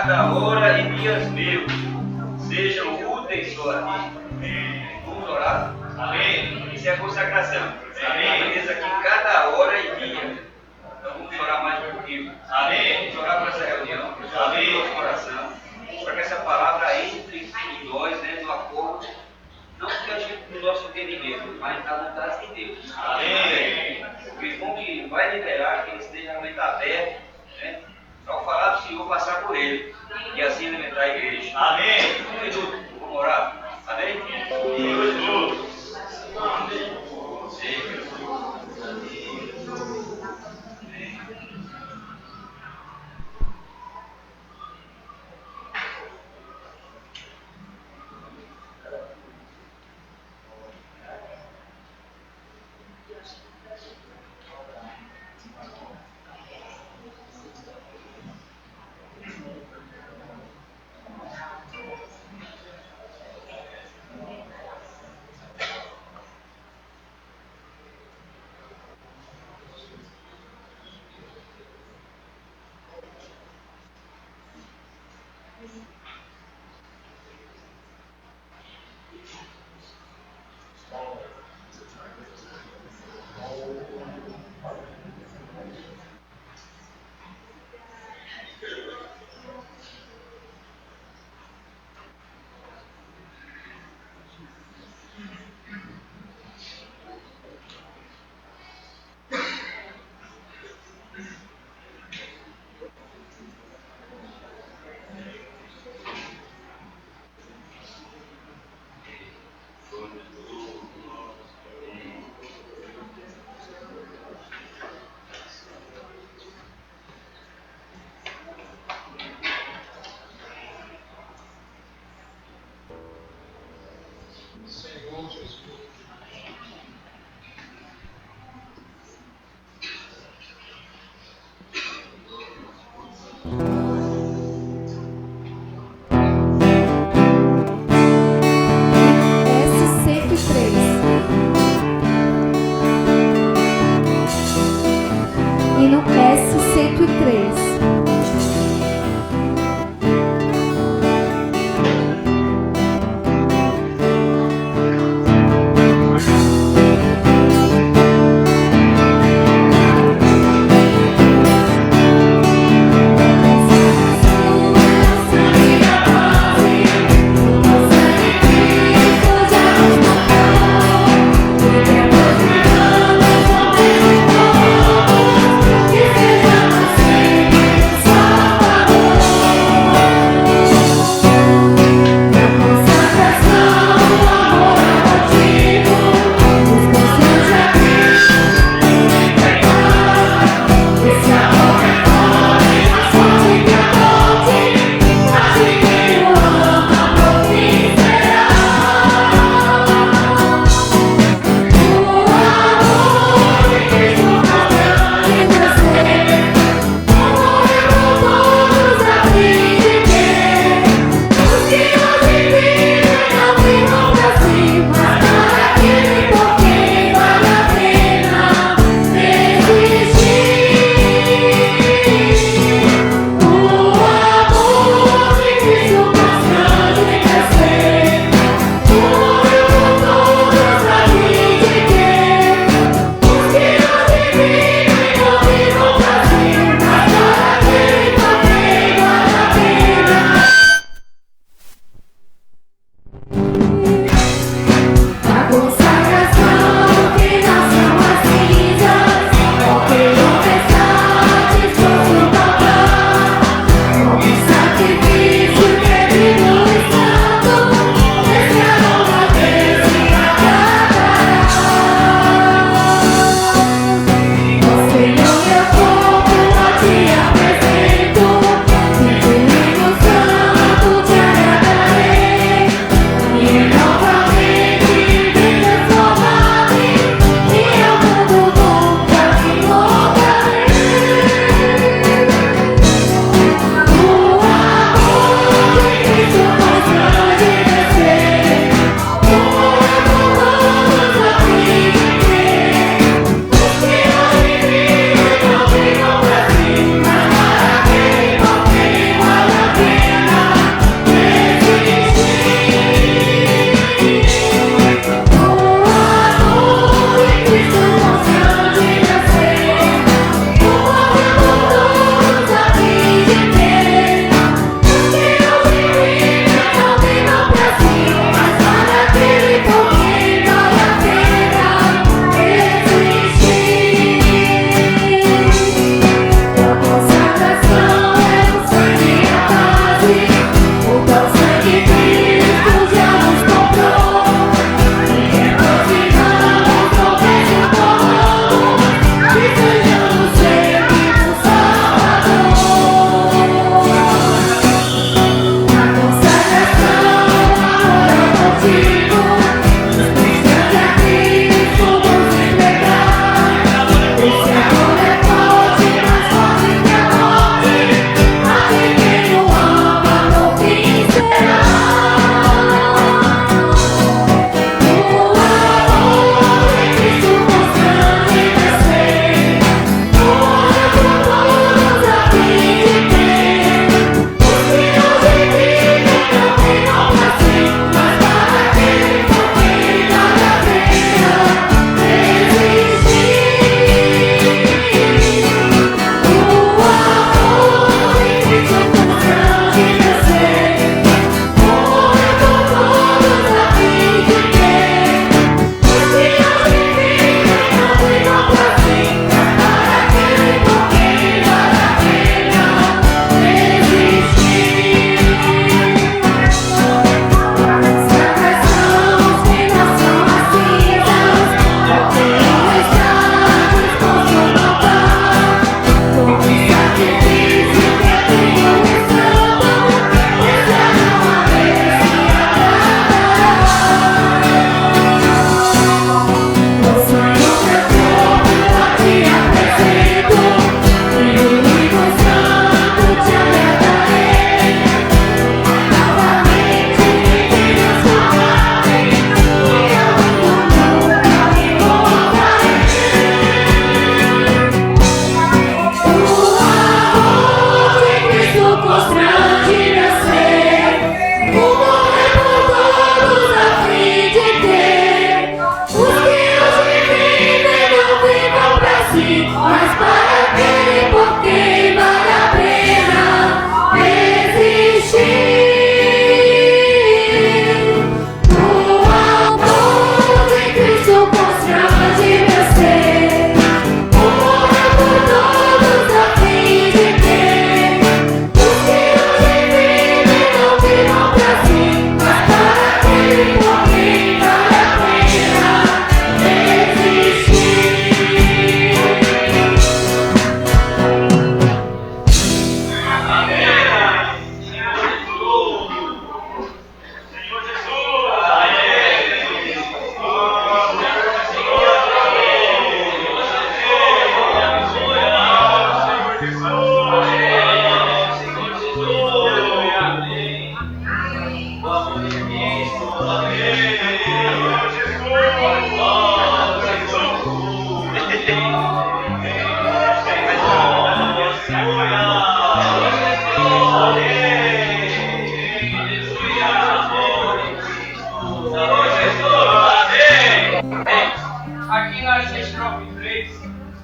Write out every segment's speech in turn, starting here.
cada hora e dias meus sejam úteis só a ti. Vamos orar? Amém. Isso é a consagração. Amém. Isso aqui cada hora e dia. Então vamos orar mais um pouquinho. Amém. Vamos orar por essa reunião. Amém. Nosso coração. Para que essa palavra entre em nós, né, no acordo. Não porque a gente no nosso entendimento, mas na vontade de Deus. Amém. O irmão que vai liberar, que ele esteja realmente aberto, né, para o falar do Senhor passar por ele. E assim alimentar a igreja. Amém. Um minuto, vamos orar. Amém? Jesus. Amém.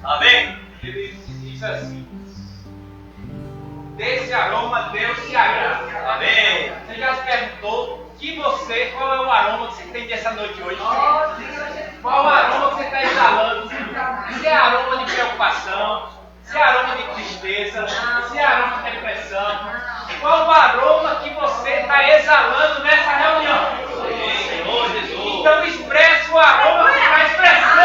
Amém? Ele diz assim: desse aroma Deus se agrada. Amém. Você já se perguntou qual é o aroma que você tem dessa noite hoje? Qual o aroma que você está exalando? Se é aroma de preocupação, se é aroma de tristeza, se é aroma de depressão. Qual o aroma que você está exalando nessa reunião? Senhor Jesus. Então expresse o aroma que está expressando.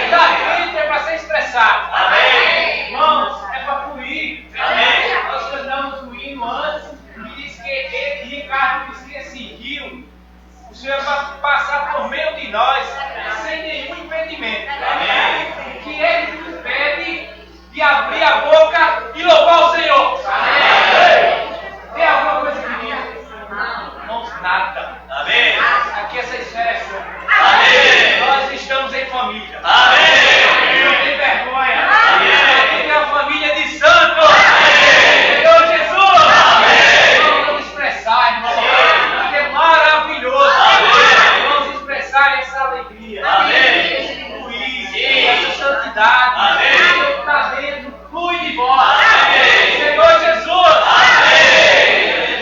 Está dentro é para ser expressado. Amém. Irmãos, é para fluir. Amém. Nós cantamos o hino antes e diz que Ricardo disse que esse rio, o Senhor vai passar por meio de nós sem nenhum impedimento. Amém. Que Ele nos impede de abrir a boca e louvar o Senhor. Amém. Tem alguma coisa que diz? Irmãos, nada. Amém. Aqui essa esfera é sua. Amém. Nós estamos em família. Amém. Não tem vergonha. Amém. Aqui é a família de santos. Amém. Senhor Jesus. Amém. Vamos expressar, irmão. Que é maravilhoso. Amém. Vamos expressar essa alegria. Amém. Esse fluir. Sim. Essa santidade. Amém. Que está dentro. Flui de vós. Amém. Senhor Jesus. Amém.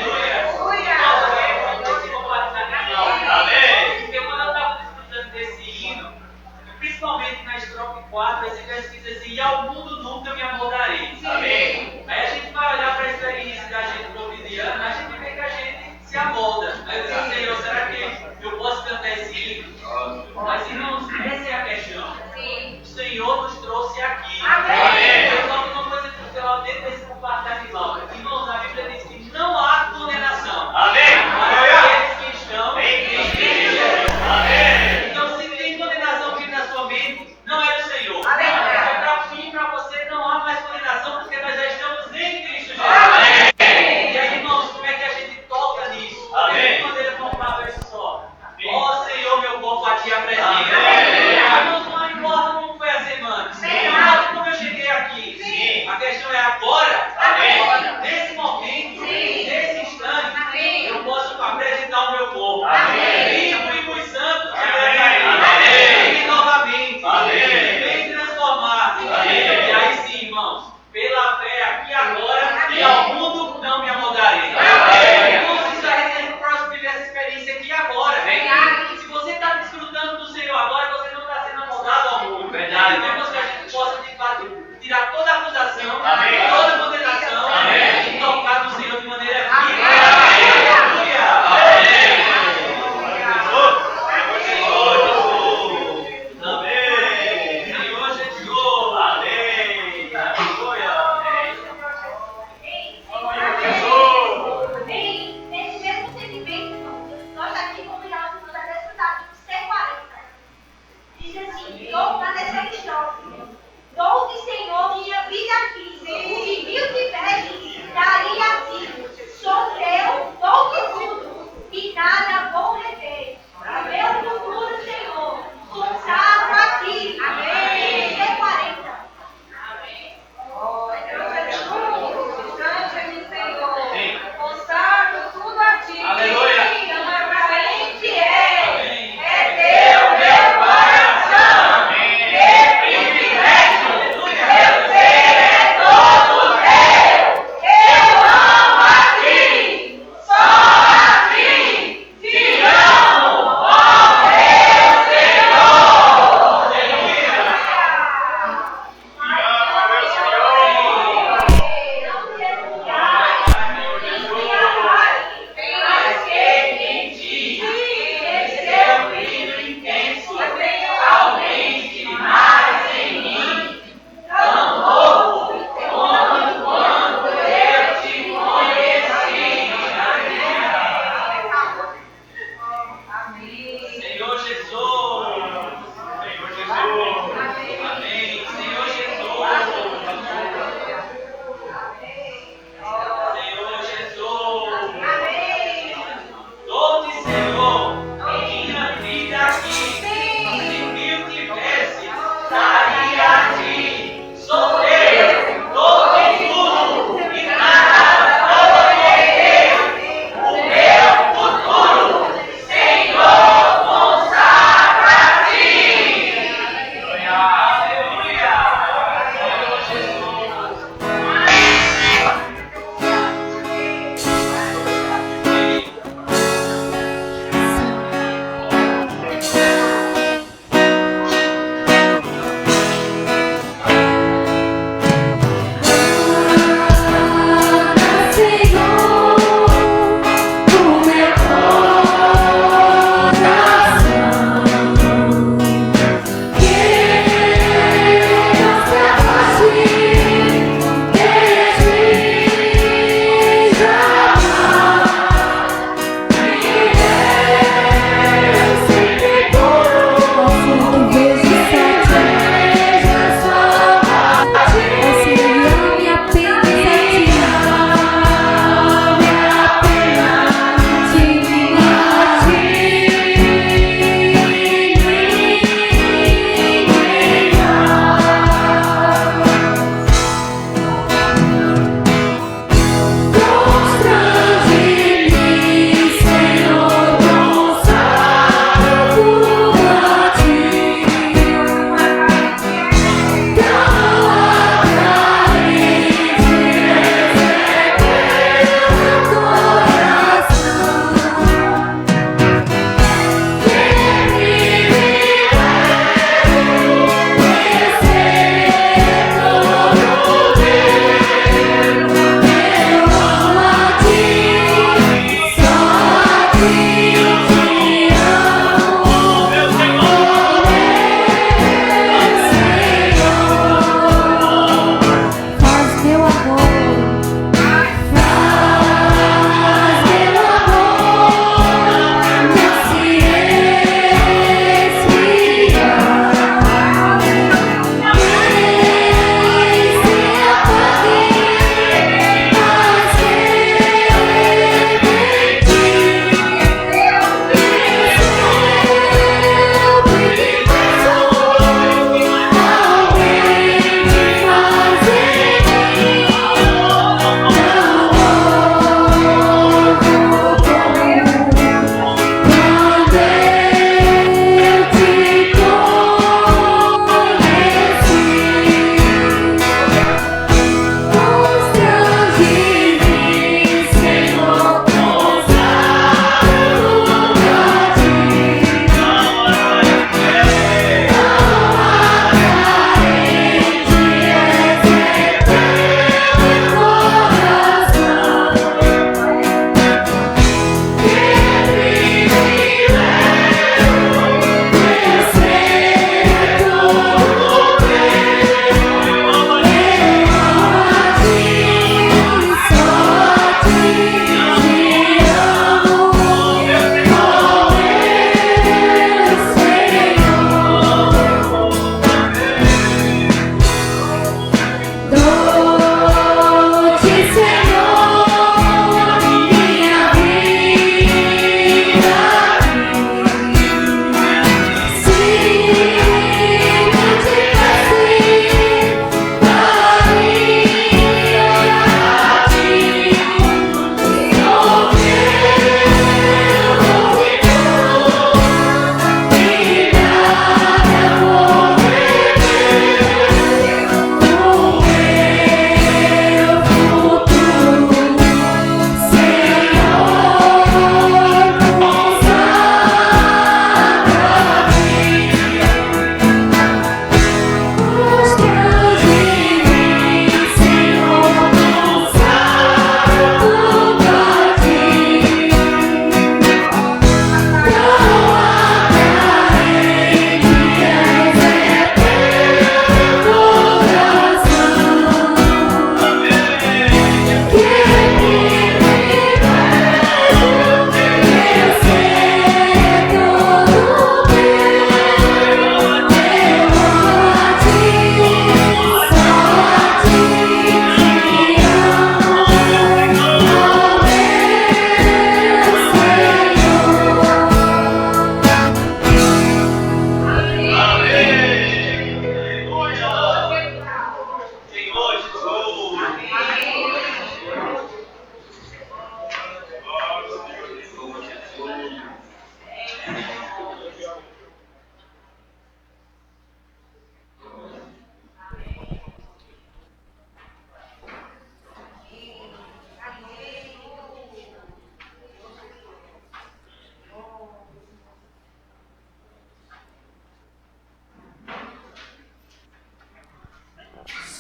Porque quando eu estava escutando desse hino, principalmente na estrofe 4, esse verso diz assim: e ao mundo nunca me amoldarei. Amém. Aí a gente vai olhar para a experiência da gente cotidiana, a gente vê que a gente se amolda. Aí eu digo: Senhor, será que eu posso cantar esse hino? Mas irmãos, essa é a questão. O Senhor nos trouxe aqui. Amém. Eu falo uma coisa que eu dentro desse compartilhamento. Irmãos, a Bíblia diz que não há condenação. Amém. Para aqueles que estão Em Cristo Jesus. Amém. Então, se tem condenação vindo na sua mente, não é do Senhor. Amém. Para fim, para você, não há mais condenação, porque nós já estamos em Cristo Jesus. Amém. E aí, irmãos, como é que a gente toca nisso? Amém. De maneira palpável isso só. Ó Senhor, meu corpo a ti apresenta. Amém. Irmãos, não importa como foi a semana. Não importa como eu cheguei aqui. Sim. A questão é agora. Amém. Nesse momento, Sim. nesse instante, Amém. eu posso apresentar o meu corpo. Amém. Vivo e muito santo. Amém. E novamente. Amém. Vem transformar. Amém. E aí sim, irmãos, pela fé aqui agora, e ao mundo não me amoldarei. Amém. Irmãos, isso a gente pode viver essa experiência aqui agora. Se você está desfrutando do Senhor agora, você não está sendo amoldado ao mundo. Verdade. Queremos que a gente possa, de fato, tirar toda a acusação, Amém. toda a condenação, Amém. e tocar no Senhor de maneira viva. Amém. Aleluia. Amém. Senhor Jesus. Amém. Aleluia. Nesse mesmo segmento, nós aqui combinamos uma desfrutar do C40. Diz assim: dou na descrição. Dou-te, Senhor, minha vida aqui.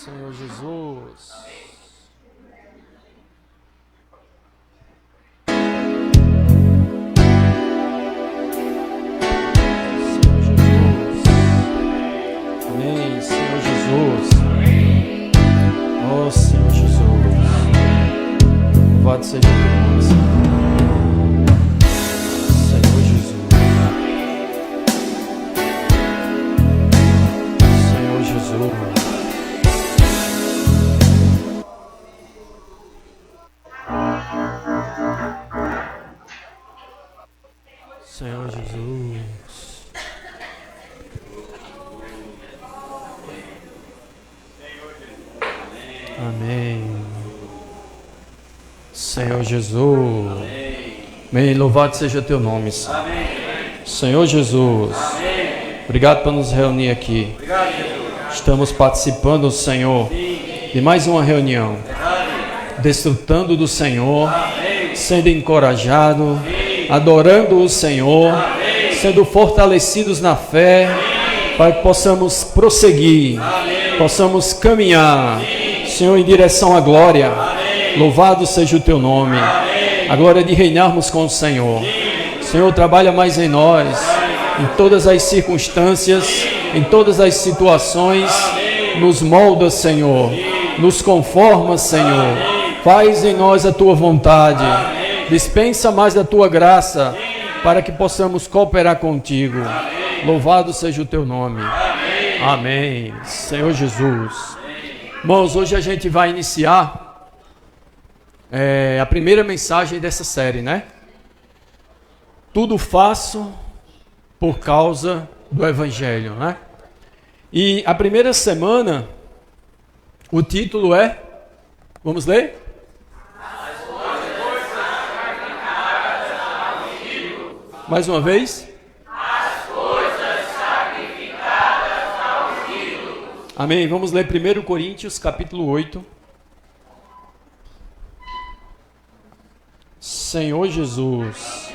Senhor Jesus. Amém, Senhor Jesus. Oh, Senhor Jesus. Louvado seja o teu nome, Senhor. Senhor Jesus. Senhor Jesus. Senhor Jesus. Amém. Senhor Jesus. Amém. Louvado seja teu nome, Senhor. Amém. Senhor Jesus. Amém. Obrigado por nos reunir aqui. Obrigado, Jesus. Estamos participando, Senhor, de mais uma reunião. Desfrutando do Senhor, sendo encorajado, adorando o Senhor, sendo fortalecidos na fé, para que possamos prosseguir, possamos caminhar, Senhor, em direção à glória. Louvado seja o teu nome. A glória de reinarmos com o Senhor. Senhor, trabalha mais em nós, em todas as circunstâncias, em todas as situações. Nos molda, Senhor. Nos conforma, Senhor. Faz em nós a tua vontade. Dispensa mais da tua graça, para que possamos cooperar contigo. Louvado seja o teu nome. Amém. Senhor Jesus. Irmãos, hoje a gente vai iniciar a primeira mensagem dessa série, né? Tudo faço por causa do Evangelho, né? E a primeira semana, o título é... Vamos ler? Mais uma vez. As coisas sacrificadas aos ídolos. Amém. Vamos ler 1 Coríntios, capítulo 8. Senhor Jesus.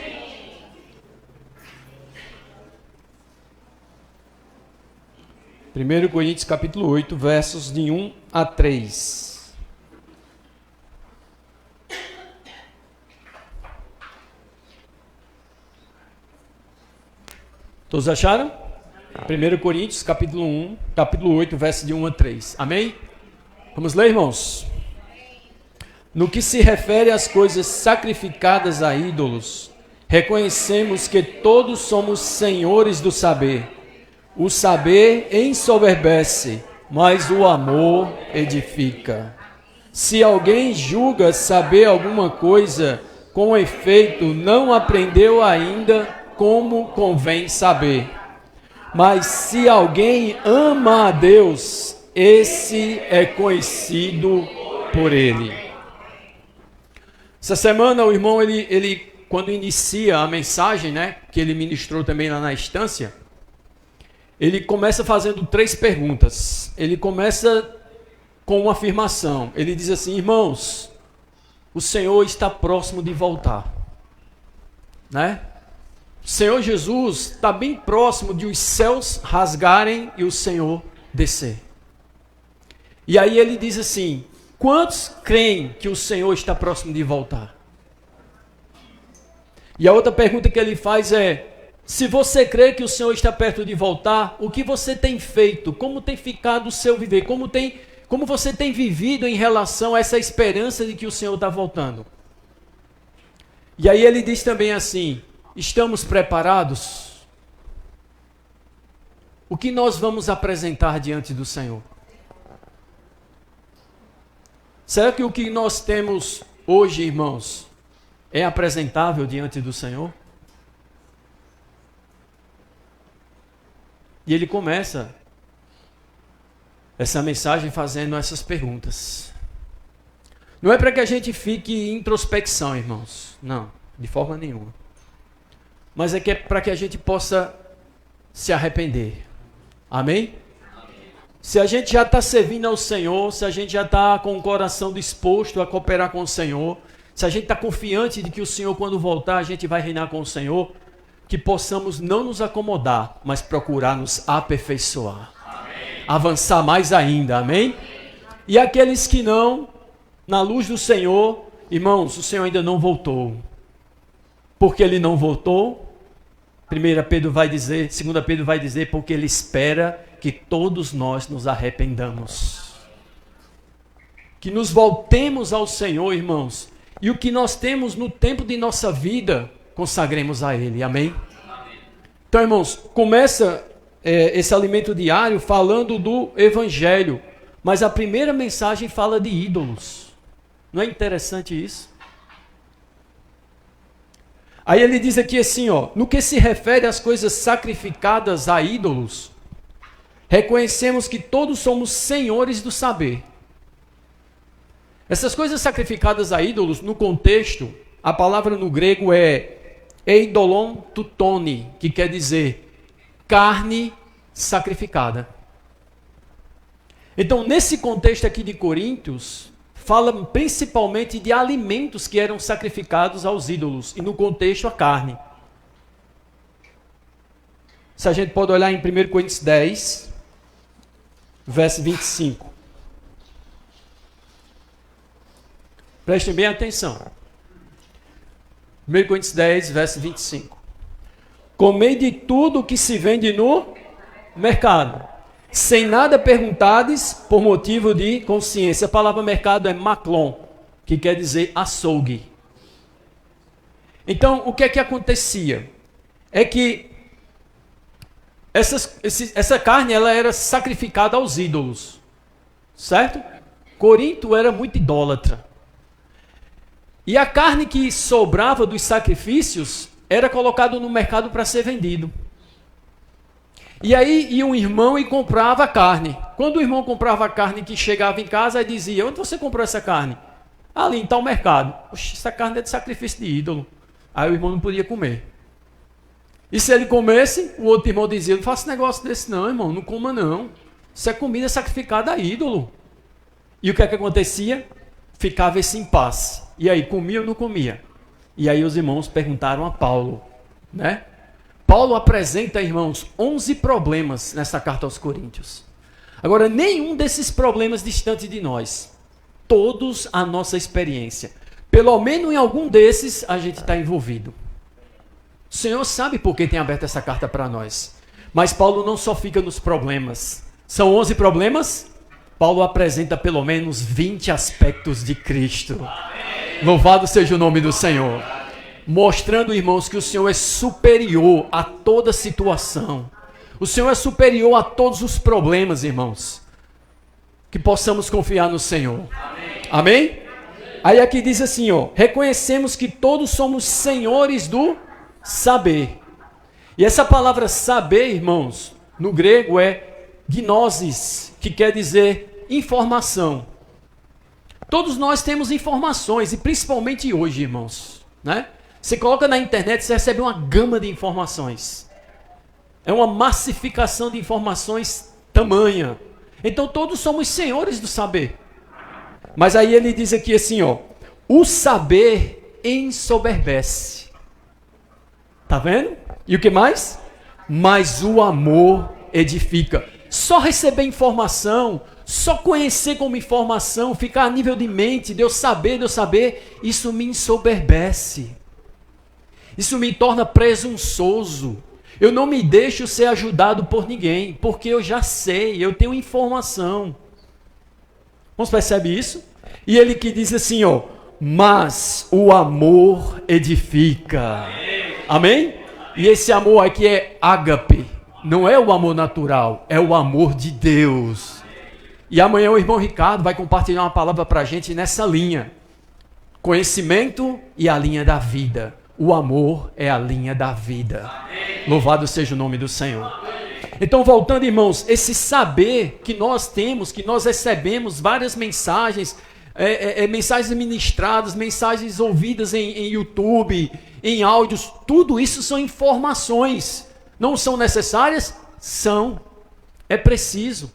Amém. 1 Coríntios, capítulo 8, versos de 1 a 3. Todos acharam? 1 Coríntios, capítulo 8, verso de 1 a 3. Amém? Vamos ler, irmãos? No que se refere às coisas sacrificadas a ídolos, reconhecemos que todos somos senhores do saber. O saber ensoberbece, mas o amor edifica. Se alguém julga saber alguma coisa, com efeito não aprendeu ainda como convém saber. Mas se alguém ama a Deus, esse é conhecido por ele. Essa semana o irmão, ele quando inicia a mensagem, né, que ele ministrou também lá na instância, ele começa fazendo 3 perguntas. Ele começa com uma afirmação. Ele diz assim: irmãos, o Senhor está próximo de voltar, né? O Senhor Jesus está bem próximo de os céus rasgarem e o Senhor descer. E aí ele diz assim: quantos creem que o Senhor está próximo de voltar? E a outra pergunta que ele faz é: se você crê que o Senhor está perto de voltar, o que você tem feito? Como tem ficado o seu viver? Como você tem vivido em relação a essa esperança de que o Senhor está voltando? E aí ele diz também assim: estamos preparados? O que nós vamos apresentar diante do Senhor? Será que o que nós temos hoje, irmãos, é apresentável diante do Senhor? E ele começa essa mensagem fazendo essas perguntas. Não é para que a gente fique em introspecção, irmãos. Não, de forma nenhuma. Mas é que é para que a gente possa se arrepender. Amém? Se a gente já está servindo ao Senhor, se a gente já está com o coração disposto a cooperar com o Senhor, se a gente está confiante de que o Senhor, quando voltar, a gente vai reinar com o Senhor, que possamos não nos acomodar, mas procurar nos aperfeiçoar. Amém. Avançar mais ainda. Amém? E aqueles que não, na luz do Senhor, irmãos, o Senhor ainda não voltou. Porque ele não voltou, 1 Pedro vai dizer, 2 Pedro vai dizer, porque ele espera que todos nós nos arrependamos. Que nos voltemos ao Senhor, irmãos. E o que nós temos no tempo de nossa vida, consagremos a Ele. Amém? Então, irmãos, começa esse alimento diário falando do Evangelho. Mas a primeira mensagem fala de ídolos. Não é interessante isso? Aí ele diz aqui assim, ó, no que se refere às coisas sacrificadas a ídolos, reconhecemos que todos somos senhores do saber. Essas coisas sacrificadas a ídolos, no contexto, a palavra no grego é eidolon tutone, que quer dizer carne sacrificada. Então, nesse contexto aqui de Coríntios, fala principalmente de alimentos que eram sacrificados aos ídolos, e no contexto a carne. Se a gente pode olhar em 1 Coríntios 10, verso 25. Prestem bem atenção. 1 Coríntios 10, verso 25. Comei de tudo que se vende no mercado, sem nada perguntades por motivo de consciência. A palavra mercado é maklon, que quer dizer açougue. Então, o que é que acontecia? É que essa carne ela era sacrificada aos ídolos, certo? Corinto era muito idólatra. E a carne que sobrava dos sacrifícios era colocada no mercado para ser vendido. E aí ia um irmão e comprava a carne. Quando o irmão comprava a carne que chegava em casa, aí dizia, onde você comprou essa carne? Ali, em tal mercado. Oxe, essa carne é de sacrifício de ídolo. Aí o irmão não podia comer. E se ele comesse, o outro irmão dizia, não faça negócio desse não, irmão, não coma não. Isso é comida sacrificada a ídolo. E o que é que acontecia? Ficava esse impasse. E aí, comia ou não comia? E aí os irmãos perguntaram a Paulo, né? Paulo apresenta, irmãos, 11 problemas nessa carta aos Coríntios. Agora, nenhum desses problemas distante de nós. Todos a nossa experiência. Pelo menos em algum desses a gente está envolvido. O Senhor sabe por que tem aberto essa carta para nós. Mas Paulo não só fica nos problemas. São 11 problemas? Paulo apresenta pelo menos 20 aspectos de Cristo. Amém. Louvado seja o nome do Senhor. Mostrando, irmãos, que o Senhor é superior a toda situação. O Senhor é superior a todos os problemas, irmãos. Que possamos confiar no Senhor. Amém? Amém? Aí aqui diz assim, ó, reconhecemos que todos somos senhores do saber. E essa palavra saber, irmãos, no grego é gnosis, que quer dizer informação. Todos nós temos informações, e principalmente hoje, irmãos, né? Você coloca na internet, você recebe uma gama de informações. É uma massificação de informações tamanha. Então todos somos senhores do saber. Mas aí ele diz aqui assim, ó, o saber ensoberbece. Tá vendo? E o que mais? Mas o amor edifica. Só receber informação, só conhecer como informação, ficar a nível de mente, de eu saber, isso me ensoberbece. Isso me torna presunçoso. Eu não me deixo ser ajudado por ninguém, porque eu já sei, eu tenho informação. Vamos perceber isso? E ele que diz assim, ó, mas o amor edifica. Amém? E esse amor aqui é ágape. Não é o amor natural, é o amor de Deus. E amanhã o irmão Ricardo vai compartilhar uma palavra para a gente nessa linha. Conhecimento e a linha da vida. O amor é a linha da vida. Amém. Louvado seja o nome do Senhor. Amém. Então, voltando, irmãos, esse saber que nós temos, que nós recebemos várias mensagens, mensagens ministradas, mensagens ouvidas em YouTube, em áudios, tudo isso são informações. Não são necessárias? São. É preciso.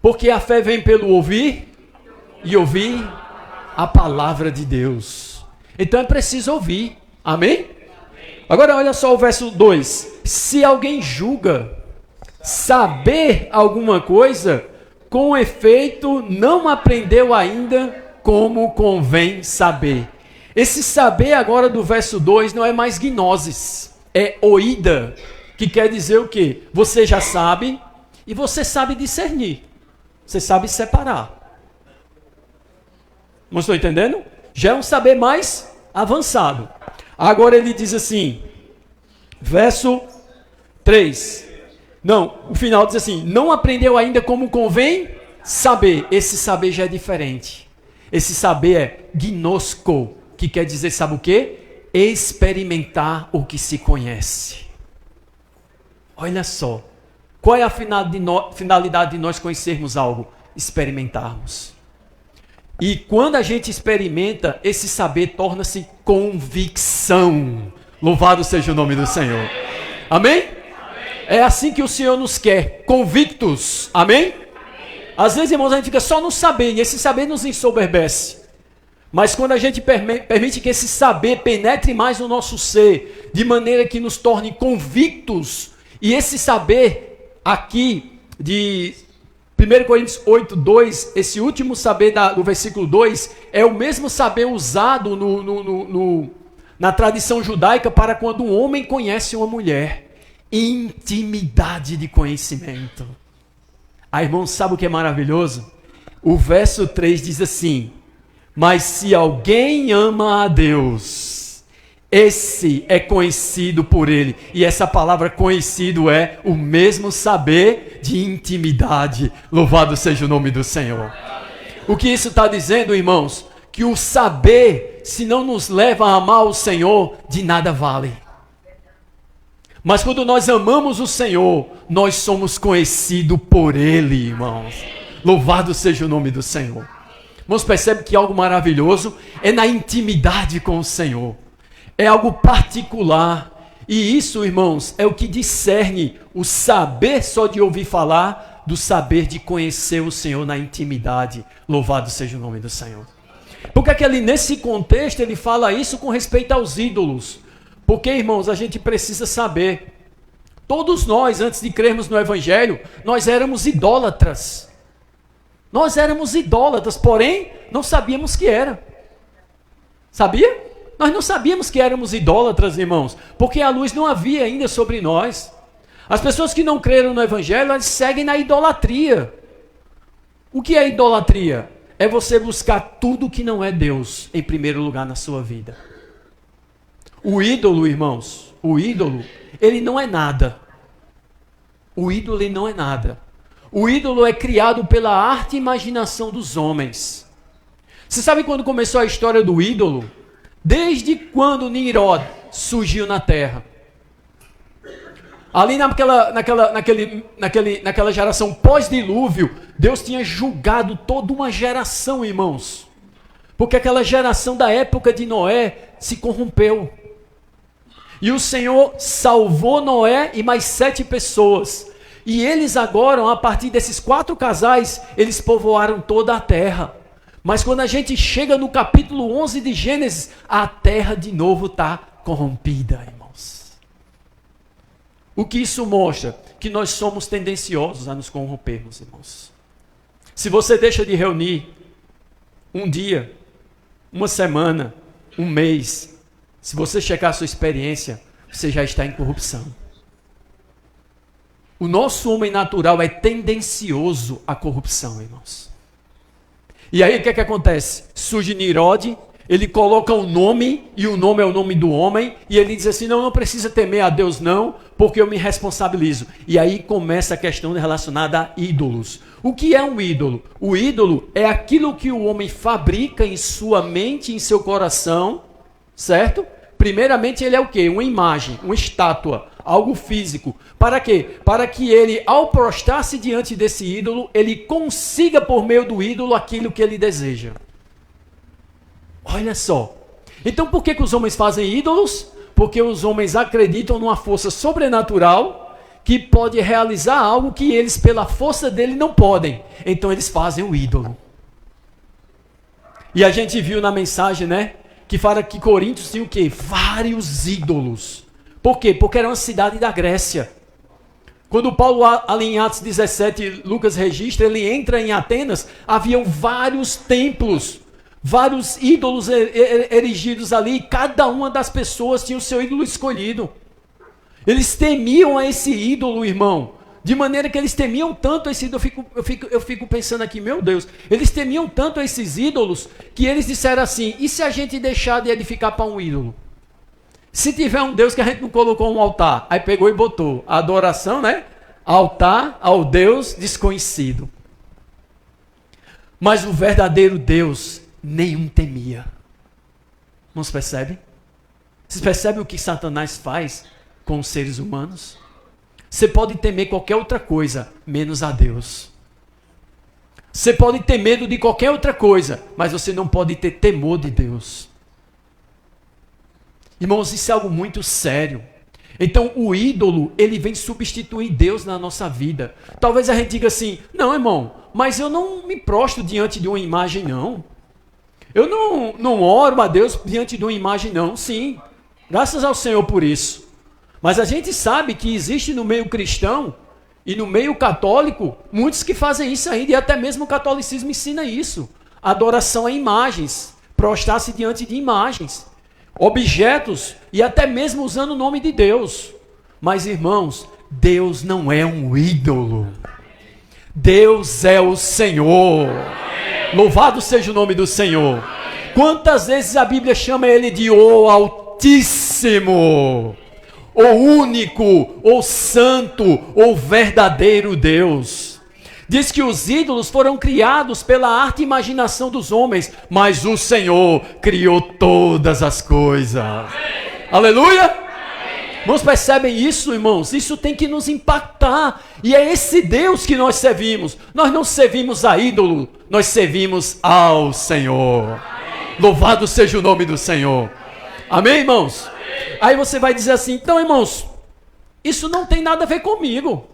Porque a fé vem pelo ouvir e ouvir a palavra de Deus. Então é preciso ouvir. Amém? Agora olha só o verso 2. Se alguém julga saber alguma coisa, com efeito, não aprendeu ainda como convém saber. Esse saber agora do verso 2 não é mais gnosis, é oída, que quer dizer o quê? Você já sabe e você sabe discernir, você sabe separar. Não estou entendendo? Já é um saber mais avançado. Agora ele diz assim, verso 3. Não, o final diz assim, não aprendeu ainda como convém saber. Esse saber já é diferente. Esse saber é gnosko, que quer dizer, sabe o quê? Experimentar o que se conhece. Olha só, qual é a finalidade de nós conhecermos algo? Experimentarmos. E quando a gente experimenta, esse saber torna-se convicção. Louvado seja o nome do Senhor. Amém? É assim que o Senhor nos quer, convictos. Amém? Às vezes, irmãos, a gente fica só no saber, e esse saber nos ensoberbece. Mas quando a gente permite que esse saber penetre mais no nosso ser, de maneira que nos torne convictos, e esse saber aqui de 1 Coríntios 8, 2, esse último saber do versículo 2, é o mesmo saber usado na tradição judaica para quando um homem conhece uma mulher. Intimidade de conhecimento. Ah, irmão, sabe o que é maravilhoso? O verso 3 diz assim, mas se alguém ama a Deus, esse é conhecido por ele. E essa palavra conhecido é o mesmo saber de intimidade. Louvado seja o nome do Senhor. O que isso está dizendo, irmãos? Que o saber, se não nos leva a amar o Senhor, de nada vale. Mas quando nós amamos o Senhor, nós somos conhecidos por Ele, irmãos. Louvado seja o nome do Senhor. Irmãos, percebe que algo maravilhoso é na intimidade com o Senhor. É algo particular. E isso, irmãos, é o que discerne o saber só de ouvir falar do saber de conhecer o Senhor na intimidade. Louvado seja o nome do Senhor. Porque aquele, nesse contexto ele fala isso com respeito aos ídolos. Porque, irmãos, a gente precisa saber, todos nós, antes de crermos no Evangelho, nós éramos idólatras. Nós éramos idólatras, porém, não sabíamos que era. Sabia? Nós não sabíamos que éramos idólatras, irmãos, porque a luz não havia ainda sobre nós. As pessoas que não creram no Evangelho, elas seguem na idolatria. O que é idolatria? É você buscar tudo que não é Deus em primeiro lugar na sua vida. O ídolo, irmãos, o ídolo, ele não é nada. O ídolo, ele não é nada. O ídolo é criado pela arte e imaginação dos homens. Você sabe quando começou a história do ídolo? Desde quando Nimrod surgiu na terra. Ali naquela geração pós-dilúvio, Deus tinha julgado toda uma geração, irmãos. Porque aquela geração da época de Noé se corrompeu. E o Senhor salvou Noé e mais 7 pessoas. E eles agora, a partir desses 4 casais, eles povoaram toda a terra. Mas quando a gente chega no capítulo 11 de Gênesis, a terra de novo está corrompida, irmãos. O que isso mostra? Que nós somos tendenciosos a nos corrompermos, irmãos. Se você deixa de reunir um dia, uma semana, um mês, se você checar a sua experiência, você já está em corrupção. O nosso homem natural é tendencioso à corrupção, irmãos. E aí o que acontece? Surge Nimrod, ele coloca um nome, e o nome é o nome do homem, e ele diz assim, não precisa temer a Deus não, porque eu me responsabilizo. E aí começa a questão relacionada a ídolos. O que é um ídolo? O ídolo é aquilo que o homem fabrica em sua mente, em seu coração, certo? Primeiramente ele é o quê? Uma imagem, uma estátua, algo físico. Para quê? Para que ele, ao prostrar-se diante desse ídolo, ele consiga por meio do ídolo aquilo que ele deseja. Olha só. Então por que os homens fazem ídolos? Porque os homens acreditam numa força sobrenatural que pode realizar algo que eles, pela força dele, não podem. Então eles fazem o ídolo. E a gente viu na mensagem, né? Que fala que Coríntios tinha o quê? Vários ídolos. Por quê? Porque era uma cidade da Grécia. Quando Paulo, ali em Atos 17, Lucas registra, ele entra em Atenas, haviam vários templos, vários ídolos erigidos ali, e cada uma das pessoas tinha o seu ídolo escolhido. Eles temiam a esse ídolo, irmão, de maneira que eles temiam tanto esse ídolo, eu fico pensando aqui, meu Deus, eles temiam tanto esses ídolos, que eles disseram assim, e se a gente deixar de edificar para um ídolo? Se tiver um Deus que a gente não colocou um altar, aí pegou e botou a adoração, né? Altar ao Deus desconhecido. Mas o verdadeiro Deus nenhum temia. Vocês percebem? Vocês percebem o que Satanás faz com os seres humanos? Você pode temer qualquer outra coisa, menos a Deus. Você pode ter medo de qualquer outra coisa, mas você não pode ter temor de Deus. Irmãos, isso é algo muito sério. Então, o ídolo, ele vem substituir Deus na nossa vida. Talvez a gente diga assim, não, irmão, mas eu não me prostro diante de uma imagem, não. Eu não oro a Deus diante de uma imagem, não. Sim, graças ao Senhor por isso. Mas a gente sabe que existe no meio cristão e no meio católico muitos que fazem isso ainda, e até mesmo o catolicismo ensina isso. Adoração a imagens, prostrar-se diante de imagens, objetos e até mesmo usando o nome de Deus. Mas, irmãos, Deus não é um ídolo. Deus é o Senhor. Louvado seja o nome do Senhor. Quantas vezes a Bíblia chama ele de o Altíssimo, o único, o santo, o verdadeiro Deus. Diz que os ídolos foram criados pela arte e imaginação dos homens, mas o Senhor criou todas as coisas. Amém. Aleluia! Irmãos, percebem isso, irmãos? Isso tem que nos impactar. E é esse Deus que nós servimos. Nós não servimos a ídolo, nós servimos ao Senhor. Amém. Louvado seja o nome do Senhor. Amém, irmãos? Amém. Aí você vai dizer assim, então, irmãos, isso não tem nada a ver comigo.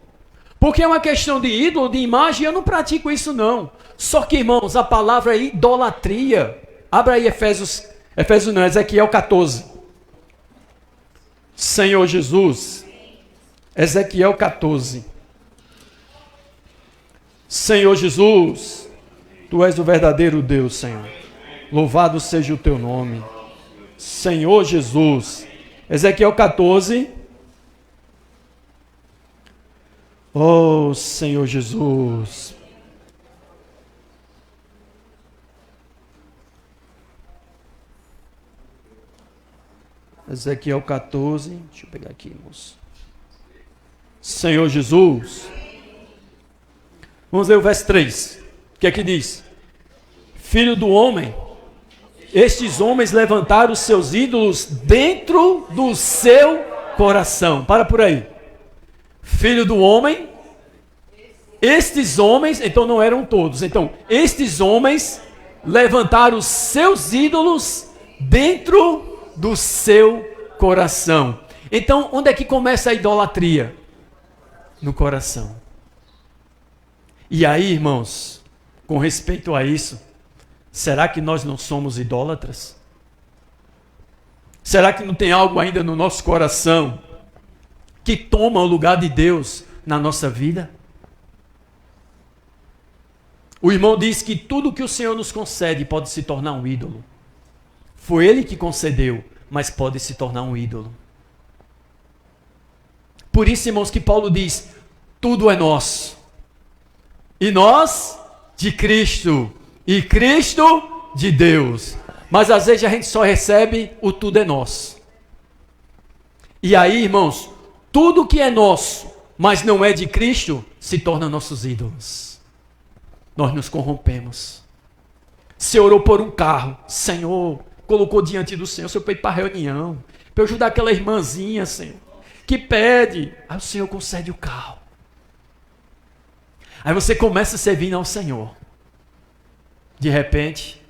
Porque é uma questão de ídolo, de imagem, e eu não pratico isso não. Só que, irmãos, a palavra é idolatria. Abra aí Ezequiel 14. Senhor Jesus, Ezequiel 14. Senhor Jesus, Tu és o verdadeiro Deus, Senhor. Louvado seja o Teu nome. Senhor Jesus, Ezequiel 14. Oh, Senhor Jesus. Ezequiel 14. Deixa eu pegar aqui, irmãos. Senhor Jesus. Vamos ler o verso 3. O que é que diz? Filho do homem, estes homens levantaram os seus ídolos dentro do seu coração. Para por aí. Filho do homem, estes homens, então não eram todos, então estes homens levantaram os seus ídolos dentro do seu coração. Então, onde é que começa a idolatria? No coração. E aí, irmãos, com respeito a isso, será que nós não somos idólatras? Será que não tem algo ainda no nosso coração que toma o lugar de Deus na nossa vida? O irmão diz que tudo que o Senhor nos concede pode se tornar um ídolo. Foi Ele que concedeu, mas pode se tornar um ídolo. Por isso, irmãos, que Paulo diz, tudo é nosso. E nós de Cristo, e Cristo de Deus. Mas às vezes a gente só recebe o tudo é nosso. E aí, irmãos, tudo que é nosso, mas não é de Cristo, se torna nossos ídolos. Nós nos corrompemos. Você orou por um carro, Senhor, colocou diante do Senhor, seu para ir para a reunião, para eu ajudar aquela irmãzinha, Senhor, que pede. Aí o Senhor concede o carro. Aí você começa servindo ao Senhor. De repente,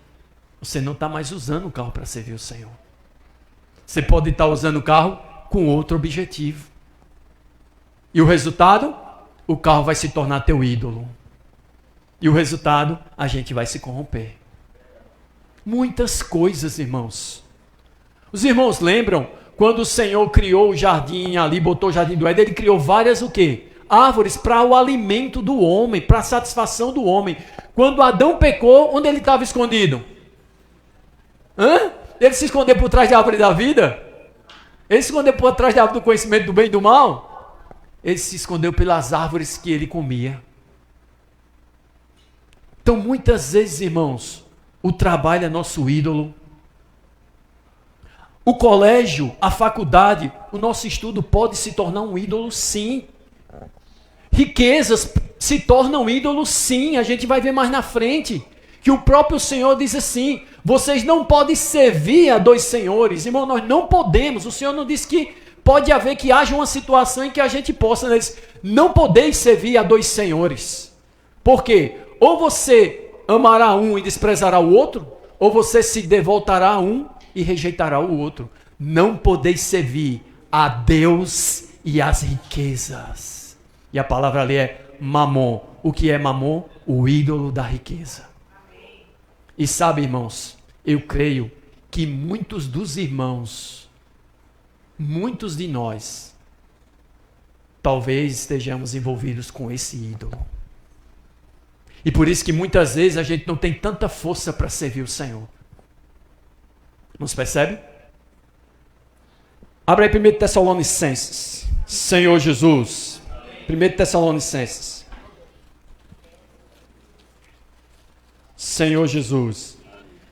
você não está mais usando o carro para servir o Senhor. Você pode estar usando o carro com outro objetivo. E o resultado? O carro vai se tornar teu ídolo. E o resultado? A gente vai se corromper. Muitas coisas, irmãos. Os irmãos lembram quando o Senhor criou o jardim ali, botou o jardim do Éden, ele criou várias o quê? árvores para o alimento do homem, para a satisfação do homem. Quando Adão pecou, onde ele estava escondido? Ele se escondeu por trás da árvore da vida? Ele se escondeu por trás da árvore do conhecimento do bem e do mal? Ele se escondeu pelas árvores que ele comia. Então, muitas vezes, irmãos, o trabalho é nosso ídolo. O colégio, a faculdade, o nosso estudo pode se tornar um ídolo, sim. Riquezas se tornam ídolos, sim. A gente vai ver mais na frente que o próprio Senhor diz assim: vocês não podem servir a dois senhores. Irmão, nós não podemos. O Senhor não disse que pode haver que haja uma situação em que a gente possa. Né? Não podeis servir a dois senhores. Por quê? Ou você amará um e desprezará o outro, ou você se devoltará a um e rejeitará o outro. Não podeis servir a Deus e as riquezas. E a palavra ali é mamon. O que é mamon? O ídolo da riqueza. E sabe, irmãos, eu creio que muitos dos irmãos, muitos de nós, talvez estejamos envolvidos com esse ídolo. E por isso que muitas vezes a gente não tem tanta força para servir o Senhor. Não se percebe? Abra aí 1 Tessalonicenses. Senhor Jesus. 1 Tessalonicenses. Senhor Jesus.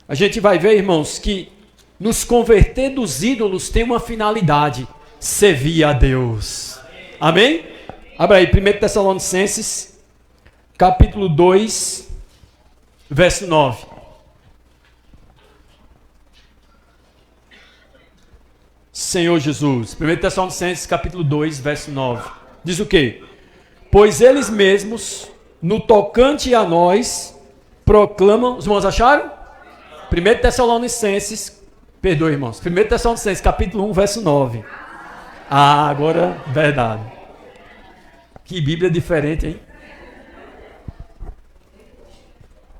A gente vai ver, irmãos, que nos converter dos ídolos tem uma finalidade: servir a Deus. Amém? Abra aí 1 Tessalonicenses, capítulo 2, verso 9. Senhor Jesus. 1 Tessalonicenses, capítulo 2, verso 9. Diz o quê? Pois eles mesmos, no tocante a nós, proclamam... Os irmãos acharam? 1 Tessalonicenses, perdoe, irmãos. 1 Tessalonicenses, capítulo 1, verso 9. Ah, agora, verdade. Que Bíblia diferente, hein?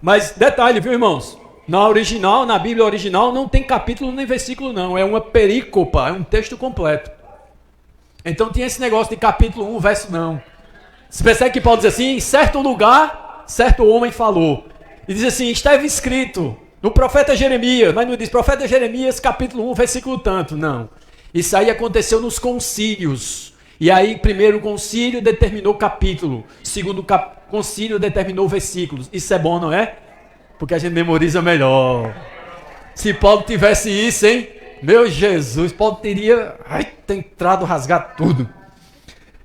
Mas detalhe, viu, irmãos? Na Bíblia original, não tem capítulo nem versículo, não. É uma perícopa, é um texto completo. Então tinha esse negócio de capítulo 1, verso não. Você percebe que Paulo diz assim: em certo lugar, certo homem falou. E diz assim: estava escrito no profeta Jeremias, mas não diz profeta Jeremias, capítulo 1, versículo tanto. Não. Isso aí aconteceu nos concílios. E aí, primeiro concílio determinou capítulo. Segundo concílio determinou versículos. Isso é bom, não é? Porque a gente memoriza melhor. Se Paulo tivesse isso, hein? Meu Jesus, Paulo teria entrado, rasgar tudo.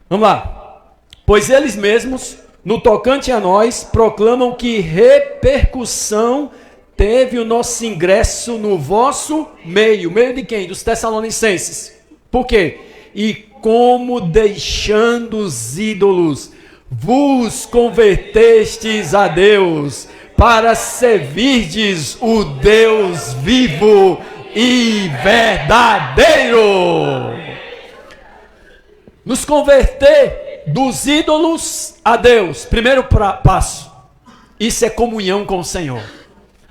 Vamos lá. Pois eles mesmos, no tocante a nós, proclamam que repercussão teve o nosso ingresso no vosso meio. Meio de quem? Dos Tessalonicenses. Por quê? E como deixando os ídolos, vos convertestes a Deus, para servirdes o Deus vivo e verdadeiro. Nos converter dos ídolos a Deus. Primeiro passo. Isso é comunhão com o Senhor.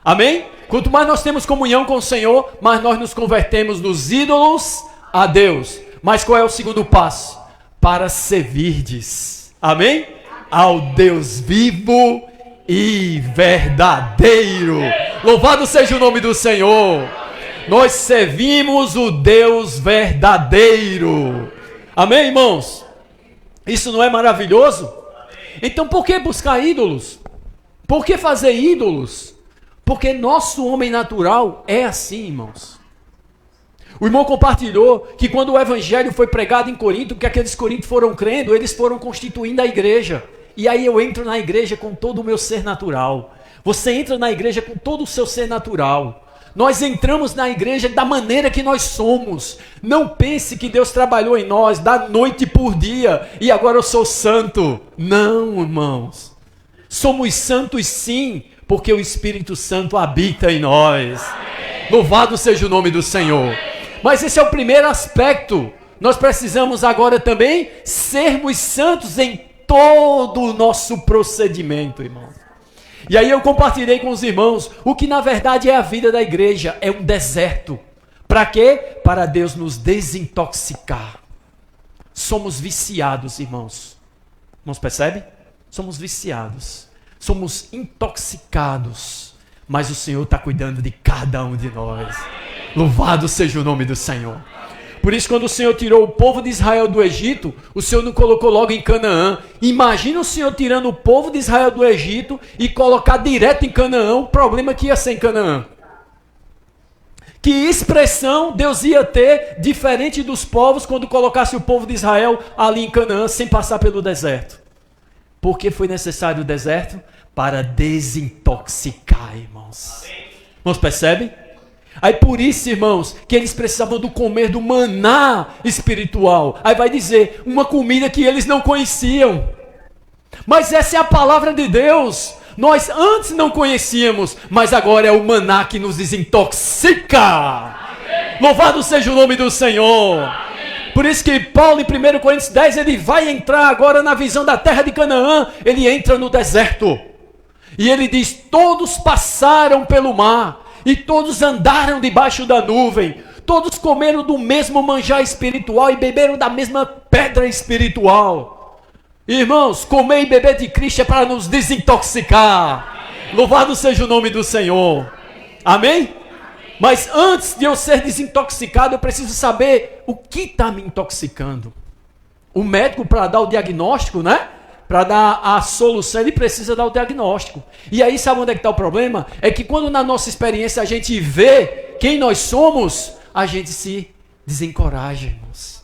Amém? Quanto mais nós temos comunhão com o Senhor, mais nós nos convertemos dos ídolos a Deus. Mas qual é o segundo passo? Para servirdes. Amém? Ao Deus vivo e verdadeiro. Louvado seja o nome do Senhor. Nós servimos o Deus verdadeiro. Amém, irmãos? Isso não é maravilhoso? Então por que buscar ídolos? Por que fazer ídolos? Porque nosso homem natural é assim, irmãos. O irmão compartilhou que quando o evangelho foi pregado em Corinto, que aqueles coríntios foram crendo, eles foram constituindo a igreja. E aí eu entro na igreja com todo o meu ser natural. Você entra na igreja com todo o seu ser natural. Nós entramos na igreja da maneira que nós somos. Não pense que Deus trabalhou em nós da noite por dia e agora eu sou santo. Não, irmãos. Somos santos sim, porque o Espírito Santo habita em nós. Louvado seja o nome do Senhor. Mas esse é o primeiro aspecto. Nós precisamos agora também sermos santos em todo o nosso procedimento, irmão. E aí eu compartilhei com os irmãos o que na verdade é a vida da igreja. É um deserto. Para quê? Para Deus nos desintoxicar. Somos viciados, irmãos. Irmãos, percebe? Somos viciados, somos intoxicados, mas o Senhor está cuidando de cada um de nós. Louvado seja o nome do Senhor. Por isso, quando o Senhor tirou o povo de Israel do Egito, o Senhor não colocou logo em Canaã. Imagina o Senhor tirando o povo de Israel do Egito e colocar direto em Canaã, o problema que ia ser em Canaã. Que expressão Deus ia ter diferente dos povos quando colocasse o povo de Israel ali em Canaã sem passar pelo deserto? Porque foi necessário o deserto? Para desintoxicar, irmãos. Irmãos, percebem? Aí por isso, irmãos, que eles precisavam do comer do maná espiritual. Aí vai dizer, uma comida que eles não conheciam. Mas essa é a palavra de Deus. Nós antes não conhecíamos, mas agora é o maná que nos desintoxica. Amém. Louvado seja o nome do Senhor. Amém. Por isso que Paulo em 1 Coríntios 10, ele vai entrar agora na visão da terra de Canaã. Ele entra no deserto. E ele diz, todos passaram pelo mar. E todos andaram debaixo da nuvem. Todos comeram do mesmo manjar espiritual e beberam da mesma pedra espiritual. Irmãos, comer e beber de Cristo é para nos desintoxicar. Louvado seja o nome do Senhor. Amém? Mas antes de eu ser desintoxicado, eu preciso saber o que está me intoxicando. O médico, para dar o diagnóstico, né? Para dar a solução, ele precisa dar o diagnóstico. E aí, sabe onde é que está o problema? É que quando na nossa experiência a gente vê quem nós somos, a gente se desencoraja, irmãos.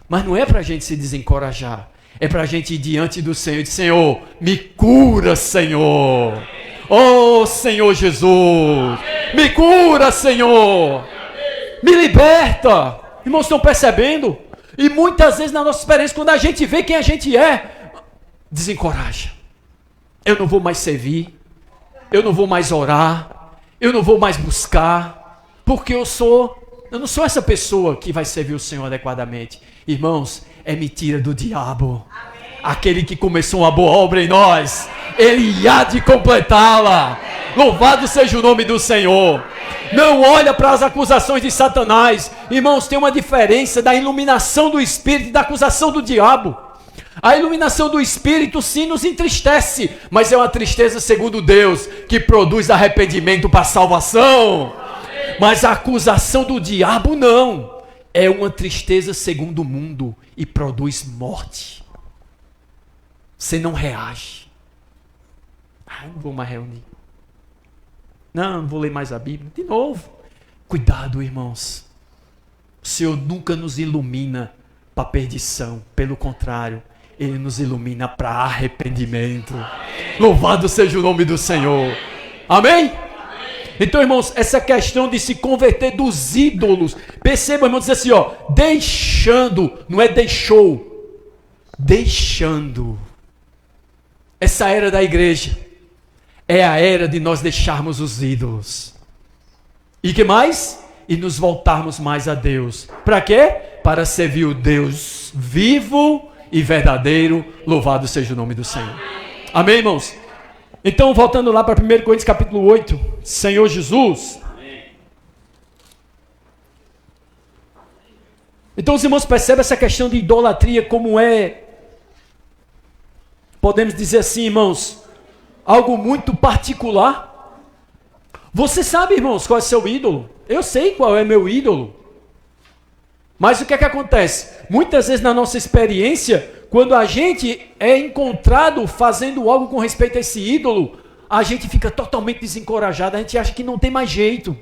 Mas não é para a gente se desencorajar. É para a gente ir diante do Senhor e dizer, Senhor, me cura, Senhor. Oh, Senhor Jesus. Me cura, Senhor. Me liberta. Irmãos, estão percebendo? E muitas vezes na nossa experiência, quando a gente vê quem a gente é, desencoraja. Eu não vou mais servir. Eu não vou mais orar. Eu não vou mais buscar. Porque eu não sou essa pessoa que vai servir o Senhor adequadamente. Irmãos, é mentira do diabo. Amém. Aquele que começou uma boa obra em nós, ele há de completá-la. Louvado seja o nome do Senhor. Não olha para as acusações de Satanás. Irmãos, tem uma diferença da iluminação do Espírito e da acusação do diabo. A iluminação do Espírito sim nos entristece, mas é uma tristeza segundo Deus, que produz arrependimento para a salvação. Mas a acusação do diabo não. É uma tristeza segundo o mundo e produz morte. Você não reage. Não vou mais reunir. Não vou ler mais a Bíblia. De novo. Cuidado, irmãos. O Senhor nunca nos ilumina para perdição. Pelo contrário, Ele nos ilumina para arrependimento. Amém. Louvado seja o nome do Senhor. Amém? Então, irmãos, essa questão de se converter dos ídolos. Perceba, irmãos, diz assim, ó. Deixando, não é deixou. Deixando. Essa era da igreja. É a era de nós deixarmos os ídolos. E que mais? E nos voltarmos mais a Deus. Para quê? Para servir o Deus vivo e verdadeiro. Louvado seja o nome do Senhor. Amém, irmãos? Então, voltando lá para 1 Coríntios capítulo 8, Senhor Jesus. Amém. Então, os irmãos percebem essa questão de idolatria como é, podemos dizer assim, irmãos, algo muito particular. Você sabe, irmãos, qual é o seu ídolo? Eu sei qual é meu ídolo. Mas o que é que acontece? Muitas vezes na nossa experiência, quando a gente é encontrado fazendo algo com respeito a esse ídolo, a gente fica totalmente desencorajado, a gente acha que não tem mais jeito.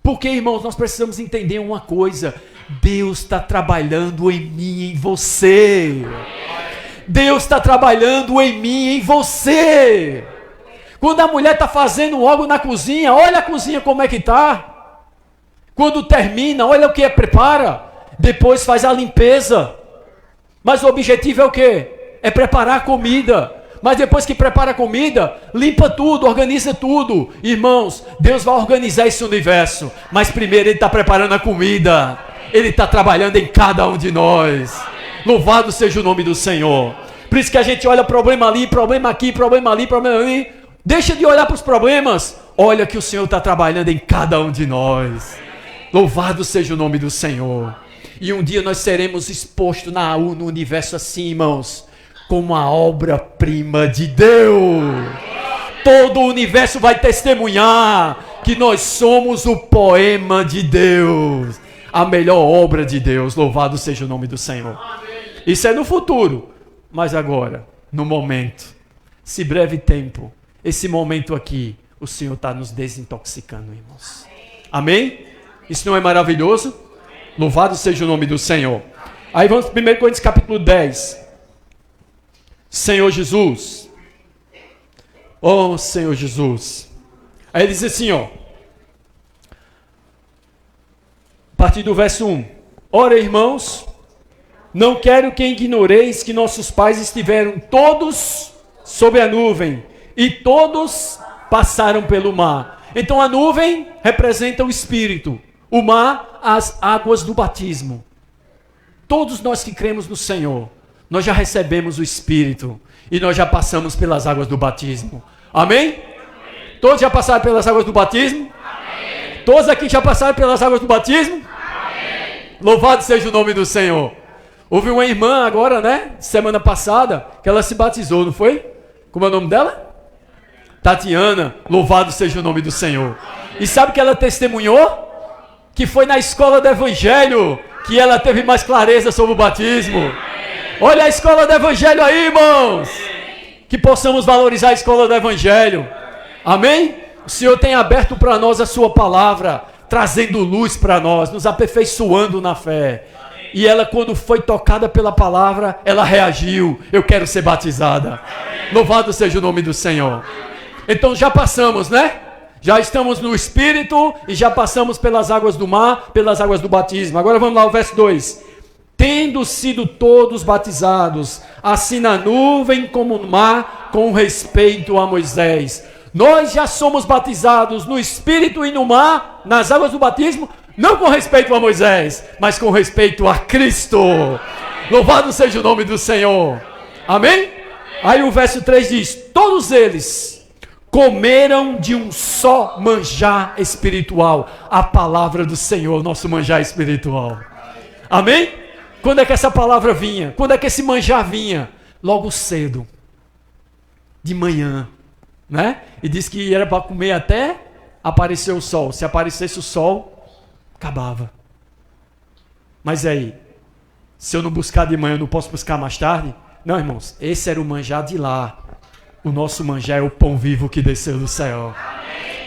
Porque, irmãos, nós precisamos entender uma coisa: Deus está trabalhando em mim e em você. Deus está trabalhando em mim e em você. Quando a mulher está fazendo algo na cozinha, olha a cozinha como é que está. Quando termina, olha o que prepara. Depois faz a limpeza. Mas o objetivo é o quê? É preparar a comida. Mas depois que prepara a comida, limpa tudo, organiza tudo. Irmãos, Deus vai organizar esse universo. Mas primeiro Ele está preparando a comida. Ele está trabalhando em cada um de nós. Louvado seja o nome do Senhor. Por isso que a gente olha problema ali, problema aqui, problema ali, problema ali. Deixa de olhar para os problemas. Olha que o Senhor está trabalhando em cada um de nós. Louvado seja o nome do Senhor. E um dia nós seremos expostos no universo assim, irmãos, como a obra-prima de Deus. Todo o universo vai testemunhar que nós somos o poema de Deus, a melhor obra de Deus. Louvado seja o nome do Senhor. Isso é no futuro, mas agora, no momento, esse breve tempo, esse momento aqui, o Senhor está nos desintoxicando, irmãos. Amém? Isso não é maravilhoso? Louvado seja o nome do Senhor. Aí vamos para 1 Coríntios capítulo 10. Senhor Jesus. Oh, Senhor Jesus. Aí ele diz assim, ó. A partir do verso 1. Ora, irmãos, não quero que ignoreis que nossos pais estiveram todos sob a nuvem e todos passaram pelo mar. Então a nuvem representa o Espírito, o mar, as águas do batismo. Todos nós que cremos no Senhor, nós já recebemos o Espírito e nós já passamos pelas águas do batismo. Amém? Todos já passaram pelas águas do batismo? Amém. Todos aqui já passaram pelas águas do batismo? Amém. Louvado seja o nome do Senhor. Houve uma irmã agora, né? Semana passada, que ela se batizou, não foi? Como é o nome dela? Tatiana. Louvado seja o nome do Senhor. E sabe que ela testemunhou? Que foi na escola do Evangelho que ela teve mais clareza sobre o batismo. Olha a escola do Evangelho aí, irmãos. Que possamos valorizar a escola do Evangelho. Amém? O Senhor tem aberto para nós a sua palavra, trazendo luz para nós, nos aperfeiçoando na fé. E ela, quando foi tocada pela palavra, ela reagiu. Eu quero ser batizada. Louvado seja o nome do Senhor. Então já passamos, né? Já estamos no Espírito e já passamos pelas águas do mar, pelas águas do batismo. Agora vamos lá, o verso 2. Tendo sido todos batizados, assim na nuvem como no mar, com respeito a Moisés. Nós já somos batizados no Espírito e no mar, nas águas do batismo, não com respeito a Moisés, mas com respeito a Cristo. Louvado seja o nome do Senhor. Amém? Aí o verso 3 diz, todos eles comeram de um só manjar espiritual. A palavra do Senhor, nosso manjar espiritual. Amém? Quando é que essa palavra vinha? Quando é que esse manjar vinha? Logo cedo. De manhã. Né? E disse que era para comer até aparecer o sol. Se aparecesse o sol, acabava. Mas aí, se eu não buscar de manhã, eu não posso buscar mais tarde? Não, irmãos, esse era o manjar de lá. O nosso manjar é o pão vivo que desceu do céu.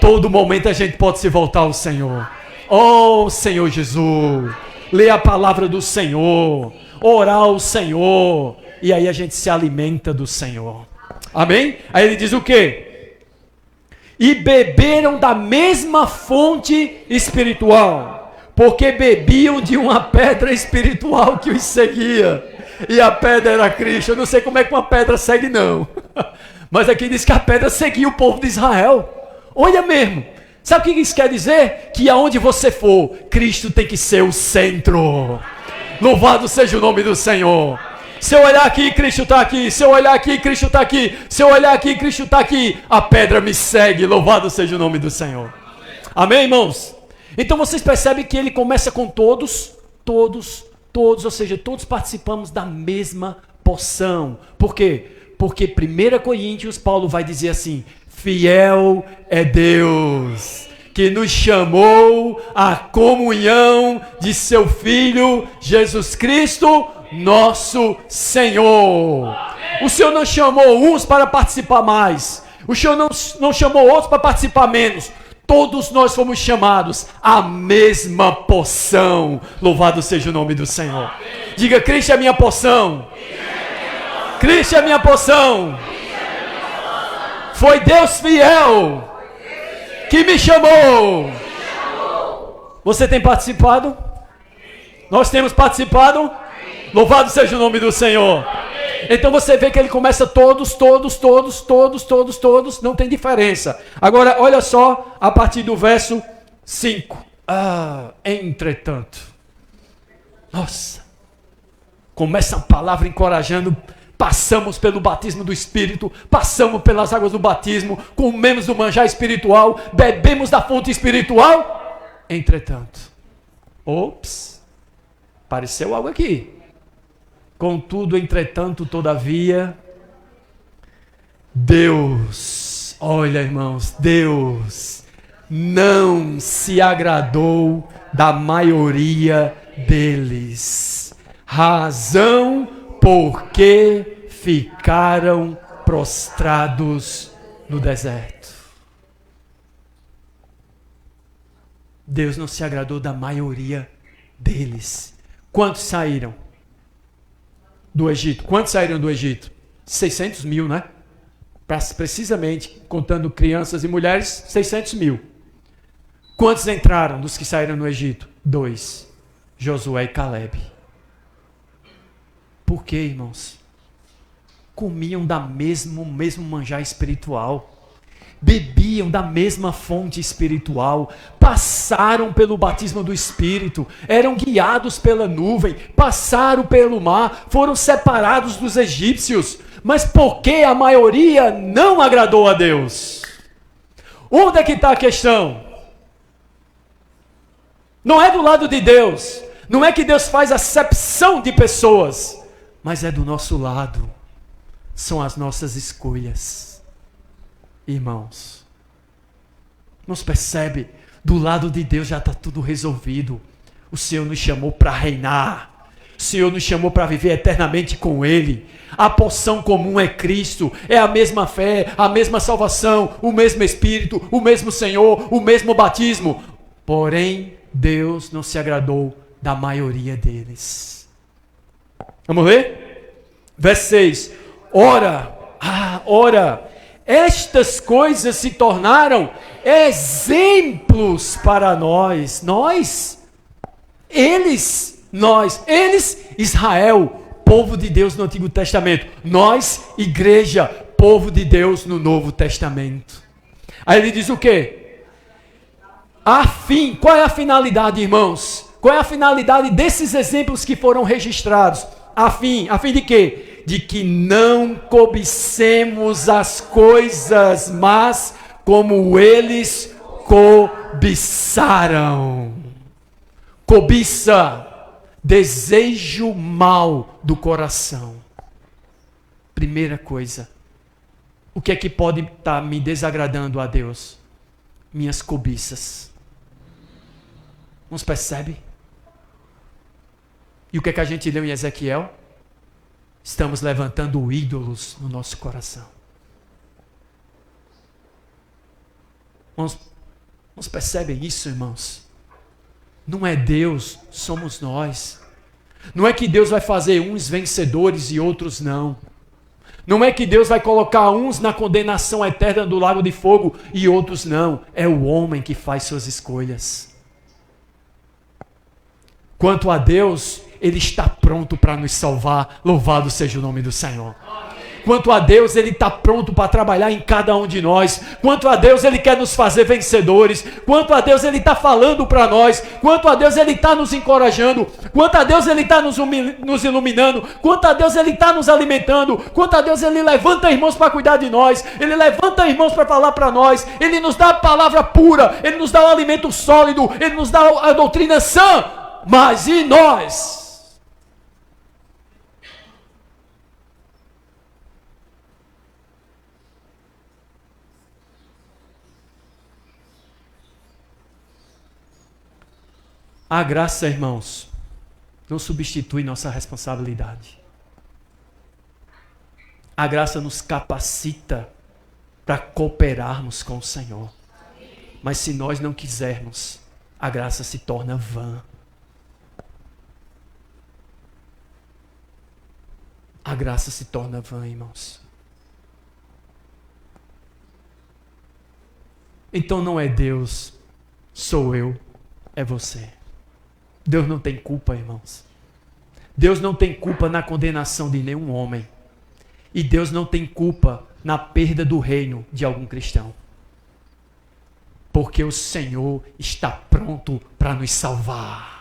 Todo momento a gente pode se voltar ao Senhor. Oh, Senhor Jesus. Ler a palavra do Senhor. Orar ao Senhor. E aí a gente se alimenta do Senhor. Amém? Aí ele diz o quê? E beberam da mesma fonte espiritual. Porque bebiam de uma pedra espiritual que os seguia. E a pedra era Cristo. Eu não sei como é que uma pedra segue, não. Mas aqui diz que a pedra seguia o povo de Israel. Olha mesmo. Sabe o que isso quer dizer? Que aonde você for, Cristo tem que ser o centro. Louvado seja o nome do Senhor. Se eu olhar aqui, Cristo está aqui. Se eu olhar aqui, Cristo está aqui. Se eu olhar aqui, Cristo está aqui. A pedra me segue. Louvado seja o nome do Senhor. Amém, irmãos? Então vocês percebem que ele começa com todos. Ou seja, todos participamos da mesma porção. Por quê? Porque 1 Coríntios, Paulo vai dizer assim, fiel é Deus, que nos chamou à comunhão de seu Filho, Jesus Cristo, nosso Senhor. O Senhor não chamou uns para participar mais, o Senhor não chamou outros para participar menos. Todos nós fomos chamados à mesma porção. Louvado seja o nome do Senhor. Diga, Cristo é minha porção. Cristo é minha porção. Foi Deus fiel que me chamou. Você tem participado? Nós temos participado? Louvado seja o nome do Senhor. Então você vê que ele começa todos, não tem diferença. Agora, olha só, a partir do verso 5. Entretanto. Nossa. Começa a palavra encorajando. Passamos pelo batismo do Espírito, passamos pelas águas do batismo, comemos do manjar espiritual, bebemos da fonte espiritual. Entretanto. Ops. Apareceu algo aqui. Contudo, entretanto, todavia, Deus, olha irmãos, Deus não se agradou da maioria deles, razão porque ficaram prostrados no deserto. Deus não se agradou da maioria deles. Quantos saíram do Egito? Quantos saíram do Egito? 600 mil, né? Precisamente, contando crianças e mulheres, 600 mil. Quantos entraram dos que saíram no Egito? 2. Josué e Caleb. Por quê, irmãos? Comiam da mesmo manjar espiritual. Bebiam da mesma fonte espiritual. Passaram pelo batismo do Espírito. Eram guiados pela nuvem. Passaram pelo mar. Foram separados dos egípcios. Mas por que a maioria não agradou a Deus? Onde é que está a questão? Não é do lado de Deus. Não é que Deus faz acepção de pessoas. Mas é do nosso lado. São as nossas escolhas. Irmãos. Nos percebe? Do lado de Deus já está tudo resolvido. O Senhor nos chamou para reinar. O Senhor nos chamou para viver eternamente com Ele. A porção comum é Cristo. É a mesma fé, a mesma salvação, o mesmo Espírito, o mesmo Senhor, o mesmo batismo. Porém, Deus não se agradou da maioria deles. Vamos ver? Verso 6. Ora, estas coisas se tornaram exemplos para nós. Eles, Israel, povo de Deus no Antigo Testamento. Nós, igreja, povo de Deus no Novo Testamento. Aí ele diz o quê? Qual é a finalidade, irmãos? Qual é a finalidade desses exemplos que foram registrados? A fim de quê? De que não cobicemos as coisas más como eles cobiçaram. Cobiça, desejo mal do coração. Primeira coisa, o que é que pode estar me desagradando a Deus? Minhas cobiças. Nos percebe? E o que é que a gente leu em Ezequiel? Estamos levantando ídolos no nosso coração. Irmãos, percebem isso, irmãos? Não é Deus, somos nós. Não é que Deus vai fazer uns vencedores e outros não. Não é que Deus vai colocar uns na condenação eterna do lago de fogo e outros não. É o homem que faz suas escolhas. Quanto a Deus, Ele está pronto para nos salvar. Louvado seja o nome do Senhor. Quanto a Deus, Ele está pronto para trabalhar em cada um de nós. Quanto a Deus, Ele quer nos fazer vencedores. Quanto a Deus, Ele está falando para nós. Quanto a Deus, Ele está nos encorajando. Quanto a Deus, Ele está nos iluminando. Quanto a Deus, Ele está nos alimentando. Quanto a Deus, Ele levanta irmãos para cuidar de nós. Ele levanta irmãos para falar para nós. Ele nos dá a palavra pura. Ele nos dá o alimento sólido. Ele nos dá a doutrina sã. Mas e nós? A graça, irmãos, não substitui nossa responsabilidade. A graça nos capacita para cooperarmos com o Senhor. Mas se nós não quisermos, a graça se torna vã. A graça se torna vã, irmãos. Então não é Deus, sou eu, é você. Deus não tem culpa, irmãos. Deus não tem culpa na condenação de nenhum homem. E Deus não tem culpa na perda do reino de algum cristão. Porque o Senhor está pronto para nos salvar.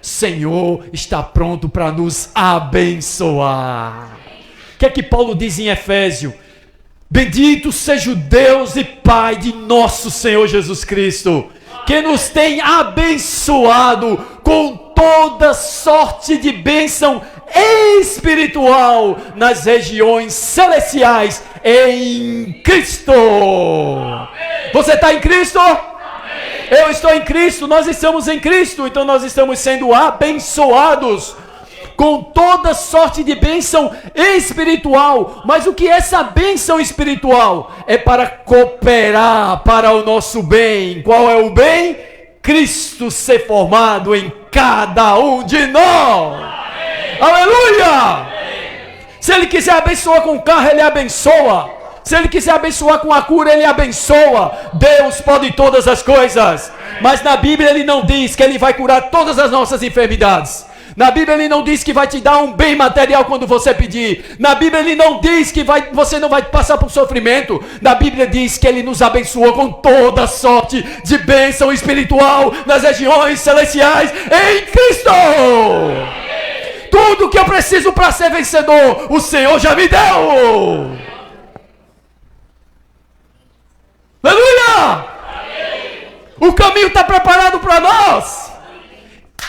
Senhor está pronto para nos abençoar. O que é que Paulo diz em Efésio? Bendito seja o Deus e Pai de nosso Senhor Jesus Cristo, que nos tem abençoado com toda sorte de bênção espiritual nas regiões celestiais em Cristo. Você está em Cristo? Eu estou em Cristo, nós estamos em Cristo, então nós estamos sendo abençoados com toda sorte de bênção espiritual. Mas o que é essa bênção espiritual? É para cooperar para o nosso bem. Qual é o bem? Cristo ser formado em cada um de nós. Amém. Aleluia! Amém. Se Ele quiser abençoar com o carro, Ele abençoa. Se Ele quiser abençoar com a cura, Ele abençoa. Deus pode todas as coisas. Mas na Bíblia Ele não diz que Ele vai curar todas as nossas enfermidades. Na Bíblia Ele não diz que vai te dar um bem material quando você pedir. Na Bíblia Ele não diz que você não vai passar por sofrimento. Na Bíblia diz que Ele nos abençoou com toda sorte de bênção espiritual nas regiões celestiais em Cristo. Tudo que eu preciso para ser vencedor, o Senhor já me deu. Aleluia! O caminho está preparado para nós.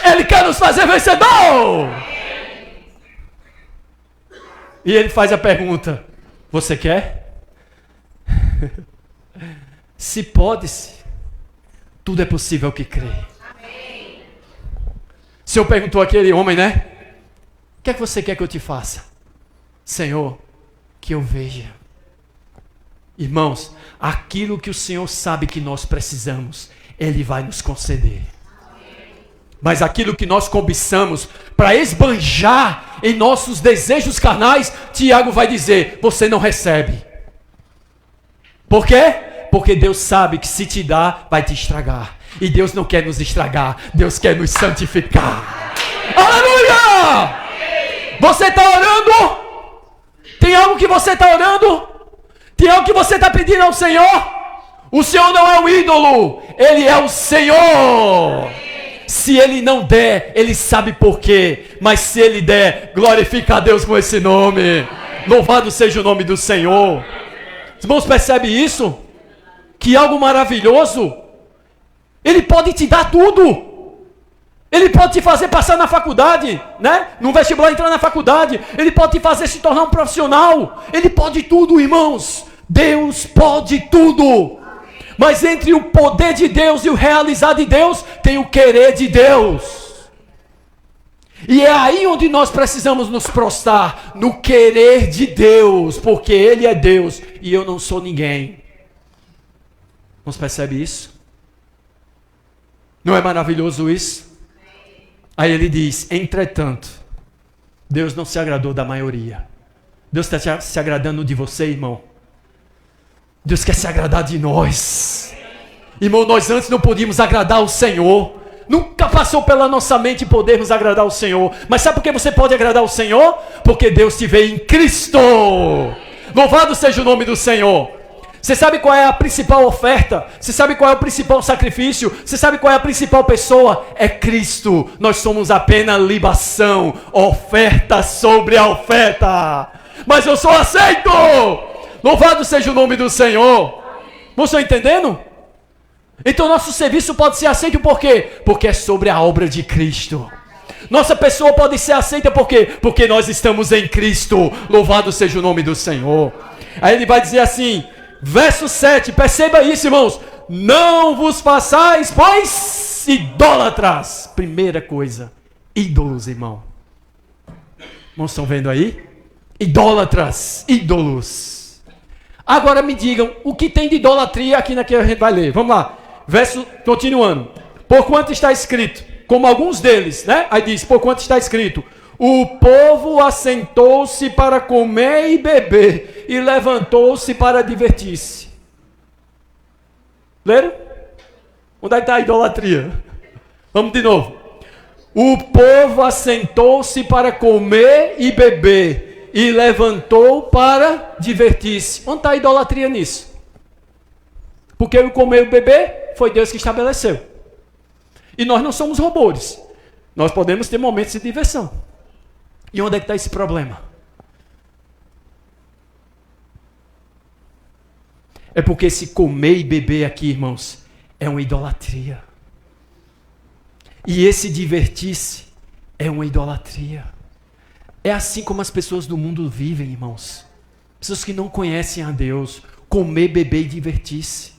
Ele quer nos fazer vencedor. E Ele faz a pergunta: você quer? Se pode-se, tudo é possível que crê. O Senhor perguntou àquele homem, né? O que é que você quer que eu te faça? Senhor, que eu veja. Irmãos, aquilo que o Senhor sabe que nós precisamos, Ele vai nos conceder. Mas aquilo que nós cobiçamos para esbanjar em nossos desejos carnais, Tiago vai dizer, você não recebe. Por quê? Porque Deus sabe que se te dá, vai te estragar. E Deus não quer nos estragar, Deus quer nos santificar. Aleluia! Você está orando? Tem algo que você está orando? Tem algo que você está pedindo ao Senhor? O Senhor não é o ídolo, Ele é o Senhor. Se Ele não der, Ele sabe por quê. Mas se Ele der, glorifica a Deus com esse nome. Louvado seja o nome do Senhor. Os irmãos percebem isso? Que algo maravilhoso. Ele pode te dar tudo. Ele pode te fazer passar na faculdade, né? No vestibular, entrar na faculdade. Ele pode te fazer se tornar um profissional. Ele pode tudo, irmãos. Deus pode tudo. Mas entre o poder de Deus e o realizar de Deus, tem o querer de Deus. E é aí onde nós precisamos nos prostrar, no querer de Deus, porque Ele é Deus e eu não sou ninguém. Você percebe isso? Não é maravilhoso isso? Aí ele diz, entretanto, Deus não se agradou da maioria. Deus está se agradando de você, irmão. Deus quer se agradar de nós. Irmão, nós antes não podíamos agradar o Senhor. Nunca passou pela nossa mente podermos agradar o Senhor. Mas sabe por que você pode agradar o Senhor? Porque Deus te vê em Cristo. Louvado seja o nome do Senhor. Você sabe qual é a principal oferta? Você sabe qual é o principal sacrifício? Você sabe qual é a principal pessoa? É Cristo. Nós somos apenas libação, oferta sobre a oferta. Mas eu sou aceito. Louvado seja o nome do Senhor. Vocês estão entendendo? Então nosso serviço pode ser aceito por quê? Porque é sobre a obra de Cristo. Nossa pessoa pode ser aceita por quê? Porque nós estamos em Cristo. Louvado seja o nome do Senhor. Aí ele vai dizer assim, verso 7, perceba isso, irmãos. Não vos façais, pois, idólatras. Primeira coisa, ídolos, irmão. Irmãos, estão vendo aí? Idólatras, ídolos. Agora me digam, o que tem de idolatria aqui na que a gente vai ler? Vamos lá, verso, continuando. Porquanto está escrito, como alguns deles, né? Aí diz, porquanto está escrito, o povo assentou-se para comer e beber, e levantou-se para divertir-se. Leram? Onde é que está a idolatria? Vamos de novo. O povo assentou-se para comer e beber, e levantou para divertir-se. Onde está a idolatria nisso? Porque o comer e o beber foi Deus que estabeleceu. E nós não somos robôs. Nós podemos ter momentos de diversão. E onde é que está esse problema? É porque esse comer e beber aqui, irmãos, é uma idolatria. E esse divertir-se é uma idolatria. É assim como as pessoas do mundo vivem, irmãos. Pessoas que não conhecem a Deus, comer, beber e divertir-se.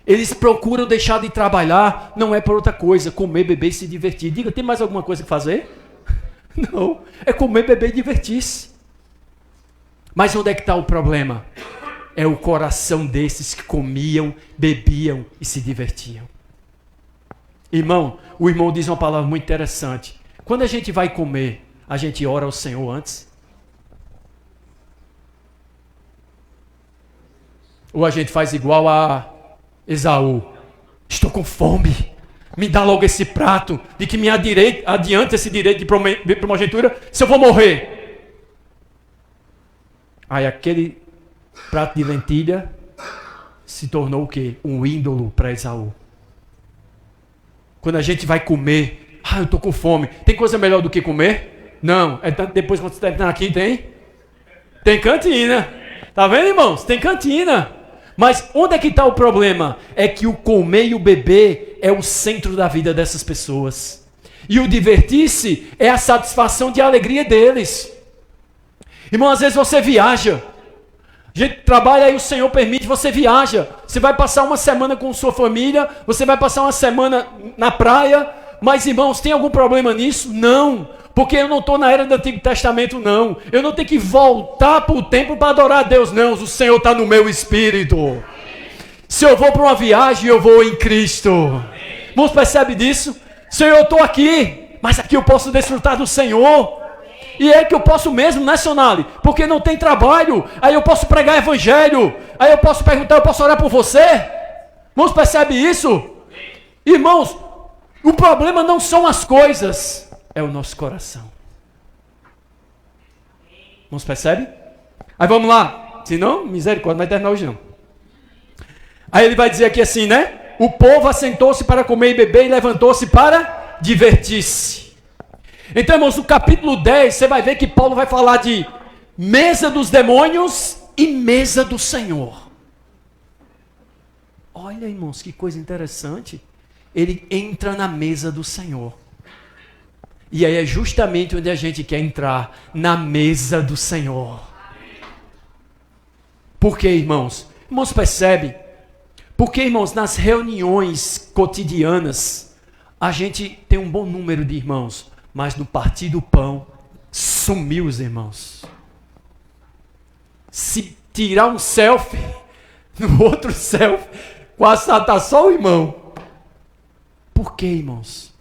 Eles procuram deixar de trabalhar, não é por outra coisa, comer, beber e se divertir. Diga, tem mais alguma coisa que fazer? Não, é comer, beber e divertir-se. Mas onde é que está o problema? É o coração desses que comiam, bebiam e se divertiam. Irmão, o irmão diz uma palavra muito interessante. Quando a gente vai comer, a gente ora ao Senhor antes? Ou a gente faz igual a Esaú? Estou com fome. Me dá logo esse prato de que me adianta esse direito de primogenitura se eu vou morrer. Aí aquele prato de lentilha se tornou o quê? Um ídolo para Esaú. Quando a gente vai comer, eu estou com fome. Tem coisa melhor do que comer? Não. Depois quando você terminar aqui, tem cantina. Tá vendo, irmãos? Tem cantina. Mas onde é que está o problema? É que o comer e o beber é o centro da vida dessas pessoas. E o divertir-se é a satisfação de alegria deles. Irmão, às vezes você viaja. A gente trabalha e o Senhor permite, você viaja. Você vai passar uma semana com sua família, você vai passar uma semana na praia. Mas, irmãos, tem algum problema nisso? Não. Porque eu não estou na era do Antigo Testamento, não. Eu não tenho que voltar para o templo para adorar a Deus, não. O Senhor está no meu espírito. Se eu vou para uma viagem, eu vou em Cristo. Irmãos, percebe disso? Senhor, eu estou aqui, mas aqui eu posso desfrutar do Senhor. E é que eu posso mesmo, né, Sonali? Porque não tem trabalho. Aí eu posso pregar evangelho. Aí eu posso perguntar, eu posso orar por você? Irmãos, percebe isso? Irmãos, o problema não são as coisas, é o nosso coração. Irmãos, percebe? Aí vamos lá. Se não, misericórdia, não vai terminar hoje não. Aí ele vai dizer aqui assim, né? O povo assentou-se para comer e beber e levantou-se para divertir-se. Então, irmãos, no capítulo 10, você vai ver que Paulo vai falar de mesa dos demônios e mesa do Senhor. Olha, irmãos, que coisa interessante. Ele entra na mesa do Senhor. E aí é justamente onde a gente quer entrar, na mesa do Senhor. Por quê, irmãos? Irmãos, percebe? Porque, irmãos, nas reuniões cotidianas, a gente tem um bom número de irmãos, mas no partir do pão, sumiu os irmãos. Se tirar um selfie, no outro selfie, quase está só o irmão. Por quê, irmãos?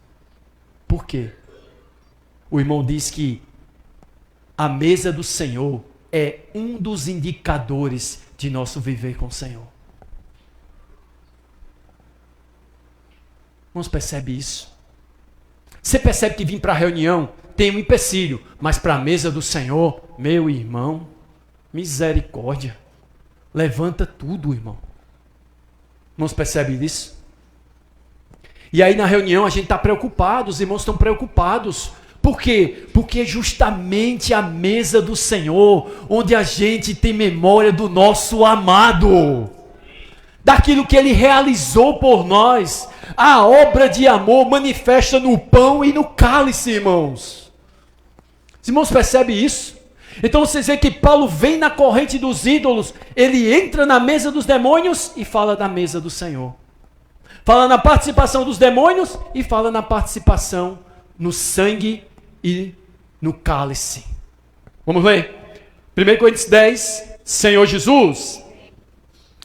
Por quê? O irmão diz que a mesa do Senhor é um dos indicadores de nosso viver com o Senhor. Irmãos, percebe isso? Você percebe que vir para a reunião tem um empecilho, mas para a mesa do Senhor, meu irmão, misericórdia, levanta tudo, irmão. Irmãos, percebe isso? E aí na reunião a gente está preocupado, os irmãos estão preocupados. Por quê? Porque é justamente a mesa do Senhor, onde a gente tem memória do nosso amado, daquilo que Ele realizou por nós. A obra de amor manifesta no pão e no cálice, irmãos. Os irmãos percebem isso? Então vocês veem que Paulo vem na corrente dos ídolos, ele entra na mesa dos demônios e fala da mesa do Senhor. Fala na participação dos demônios e fala na participação no sangue e no cálice. Vamos ler? 1 Coríntios 10, Senhor Jesus.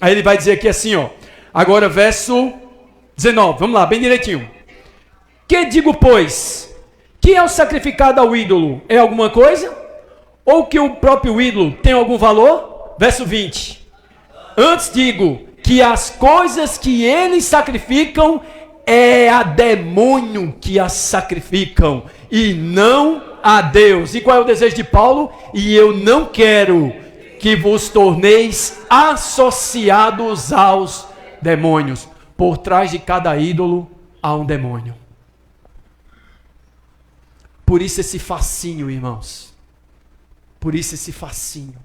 Aí ele vai dizer aqui assim, ó. Agora verso 19, vamos lá, bem direitinho. Que digo, pois? Que é o sacrificado ao ídolo? É alguma coisa? Ou que o próprio ídolo tem algum valor? Verso 20. Antes digo que as coisas que eles sacrificam é a demônio que as sacrificam e não a Deus. E qual é o desejo de Paulo? E eu não quero que vos torneis associados aos demônios. Por trás de cada ídolo há um demônio. Por isso esse fascínio, irmãos. Por isso esse fascínio.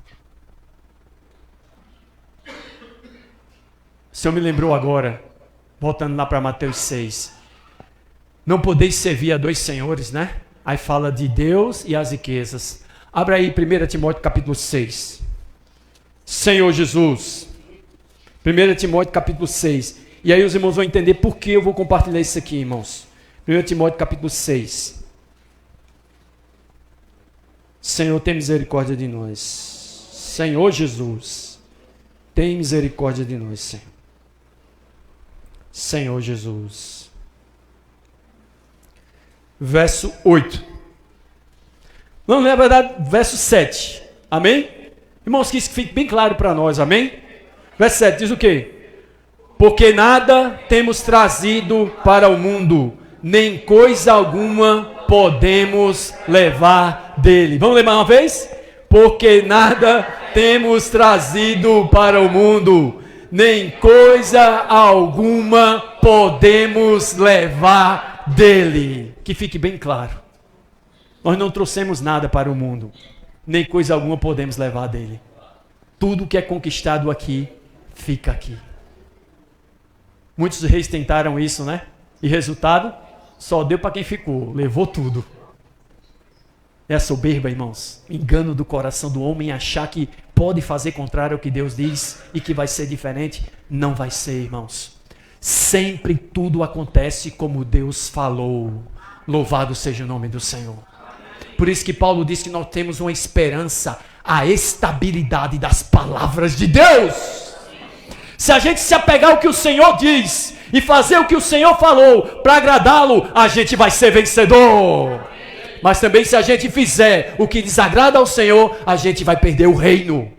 O Senhor me lembrou agora, voltando lá para Mateus 6. Não podeis servir a dois senhores, né? Aí fala de Deus e as riquezas. Abra aí 1 Timóteo capítulo 6. Senhor Jesus. 1 Timóteo capítulo 6. E aí os irmãos vão entender por que eu vou compartilhar isso aqui, irmãos. 1 Timóteo capítulo 6. Senhor, tem misericórdia de nós. Senhor Jesus, tem misericórdia de nós, Senhor. Senhor Jesus. Verso 8. Não, na verdade, verso 7. Amém? Irmãos, que isso fique bem claro para nós, amém? Verso 7 diz o quê? Porque nada temos trazido para o mundo, nem coisa alguma podemos levar dele. Vamos ler mais uma vez? Porque nada temos trazido para o mundo, nem coisa alguma podemos levar dele. Que fique bem claro. Nós não trouxemos nada para o mundo, nem coisa alguma podemos levar dele. Tudo que é conquistado aqui, fica aqui. Muitos reis tentaram isso, né? E resultado, só deu para quem ficou, levou tudo. É a soberba, irmãos. Engano do coração do homem achar que pode fazer contrário ao que Deus diz e que vai ser diferente. Não vai ser, irmãos. Sempre tudo acontece como Deus falou. Louvado seja o nome do Senhor. Por isso que Paulo diz que nós temos uma esperança, a estabilidade das palavras de Deus. Se a gente se apegar ao que o Senhor diz e fazer o que o Senhor falou para agradá-lo, a gente vai ser vencedor. Mas também se a gente fizer o que desagrada ao Senhor, a gente vai perder o reino.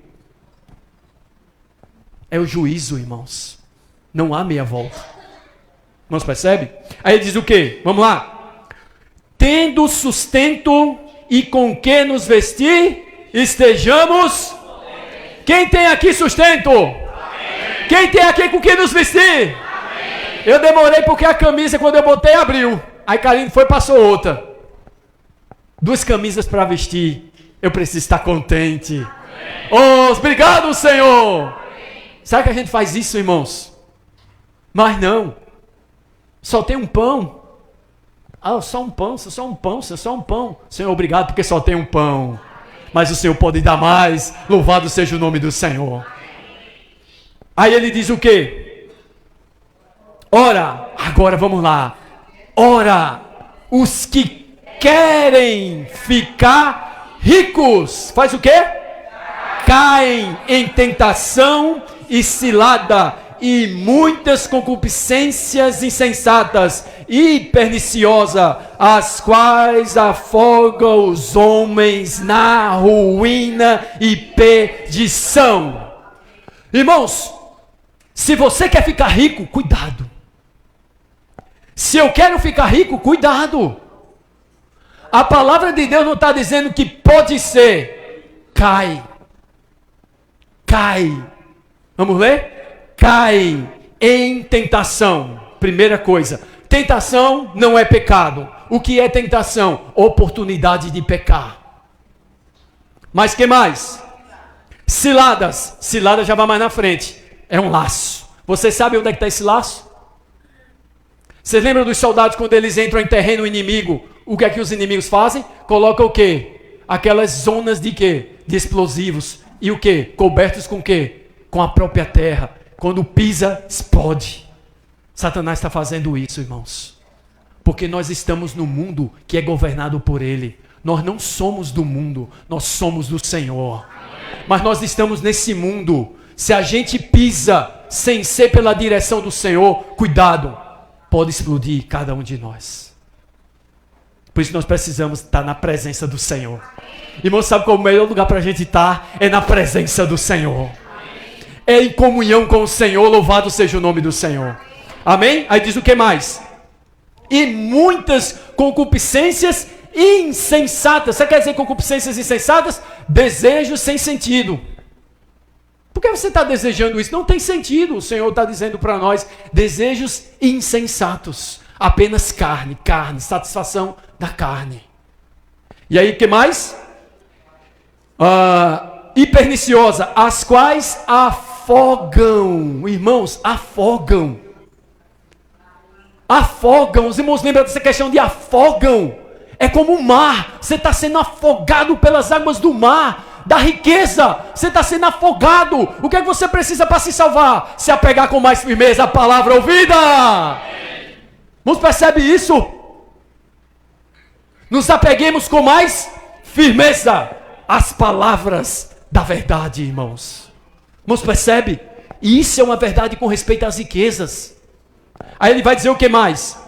É o juízo, irmãos. Não há meia volta. Irmãos, percebe? Aí ele diz o quê? Vamos lá. Tendo sustento e com que nos vestir, estejamos. Quem tem aqui sustento? Quem tem aqui com que nos vestir? Eu demorei porque a camisa, quando eu botei, abriu. Aí Karine foi e passou outra. 2 camisas para vestir. Eu preciso estar contente. Oh, obrigado, Senhor. Sabe que a gente faz isso, irmãos? Mas não. Só tem um pão. Ah, só um pão, só um pão, só um pão. Senhor, obrigado porque só tem um pão. Mas o Senhor pode dar mais. Louvado seja o nome do Senhor. Aí ele diz o quê? Ora, agora vamos lá. Ora, os que querem ficar ricos, faz o quê? Caem em tentação e cilada e muitas concupiscências insensatas e perniciosas, as quais afogam os homens na ruína e perdição. Irmãos, se você quer ficar rico, cuidado. Se eu quero ficar rico, cuidado. A palavra de Deus não está dizendo que pode ser. Cai. Vamos ler? Cai em tentação. Primeira coisa. Tentação não é pecado. O que é tentação? Oportunidade de pecar. Mas que mais? Ciladas. Cilada já vai mais na frente. É um laço. Você sabe onde é que está esse laço? Vocês lembram dos soldados quando eles entram em terreno inimigo? O que é que os inimigos fazem? Colocam o quê? Aquelas zonas de quê? De explosivos. E o quê? Cobertos com o quê? Com a própria terra. Quando pisa, explode. Satanás está fazendo isso, irmãos. Porque nós estamos no mundo que é governado por ele. Nós não somos do mundo, nós somos do Senhor. Mas nós estamos nesse mundo. Se a gente pisa sem ser pela direção do Senhor, cuidado, pode explodir cada um de nós. Por isso nós precisamos estar na presença do Senhor. Irmão, sabe qual é o melhor lugar para a gente estar? É na presença do Senhor. É em comunhão com o Senhor, louvado seja o nome do Senhor. Amém? Aí diz o que mais? E muitas concupiscências insensatas. Você quer dizer concupiscências insensatas? Desejos sem sentido. Por que você está desejando isso? Não tem sentido. O Senhor está dizendo para nós, desejos insensatos. Apenas carne, satisfação da carne. E aí, o que mais? E perniciosa, as quais afogam. Irmãos, afogam. Os irmãos lembram dessa questão de afogam? É como o mar. Você está sendo afogado pelas águas do mar, da riqueza. Você está sendo afogado. O que é que você precisa para se salvar? Se apegar com mais firmeza à palavra ouvida. Vamos perceber isso? Nos apeguemos com mais firmeza às palavras da verdade, irmãos. Vamos perceber? E isso é uma verdade com respeito às riquezas. Aí ele vai dizer o que mais?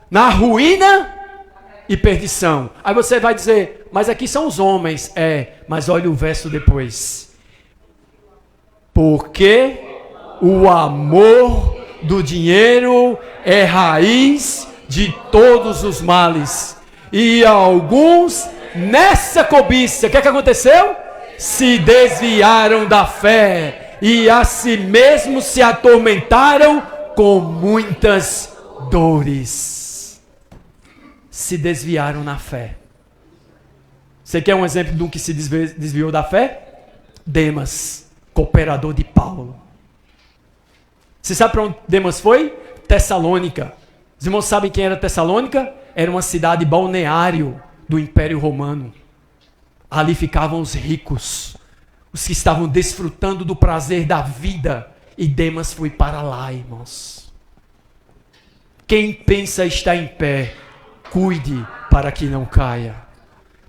Na ruína e perdição. Aí você vai dizer, mas aqui são os homens. Mas olha o verso depois. Porque o amor do dinheiro é raiz de todos os males. E alguns nessa cobiça, o que aconteceu? Se desviaram da fé e a si mesmos se atormentaram com muitas dores. Se desviaram na fé. Você quer um exemplo de um que se desviou da fé? Demas, cooperador de Paulo. Você sabe para onde Demas foi? Tessalônica. Os irmãos sabem quem era Tessalônica? Era uma cidade balneário do Império Romano. Ali ficavam os ricos, os que estavam desfrutando do prazer da vida. E Demas foi para lá, irmãos. Quem pensa estar em pé, cuide para que não caia.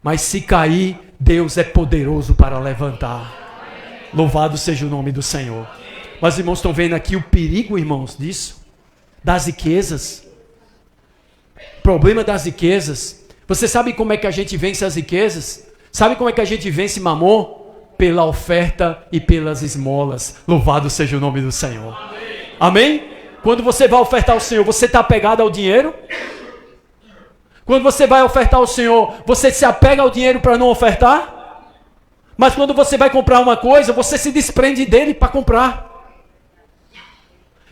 Mas se cair, Deus é poderoso para levantar. Louvado seja o nome do Senhor. Mas irmãos, estão vendo aqui o perigo, irmãos, disso? Das riquezas. Problema das riquezas. Você sabe como é que a gente vence as riquezas? Sabe como é que a gente vence Mamon? Pela oferta e pelas esmolas. Louvado seja o nome do Senhor. Amém? Quando você vai ofertar ao Senhor, você está apegado ao dinheiro? Quando você vai ofertar ao Senhor, você se apega ao dinheiro para não ofertar? Mas quando você vai comprar uma coisa, você se desprende dele para comprar.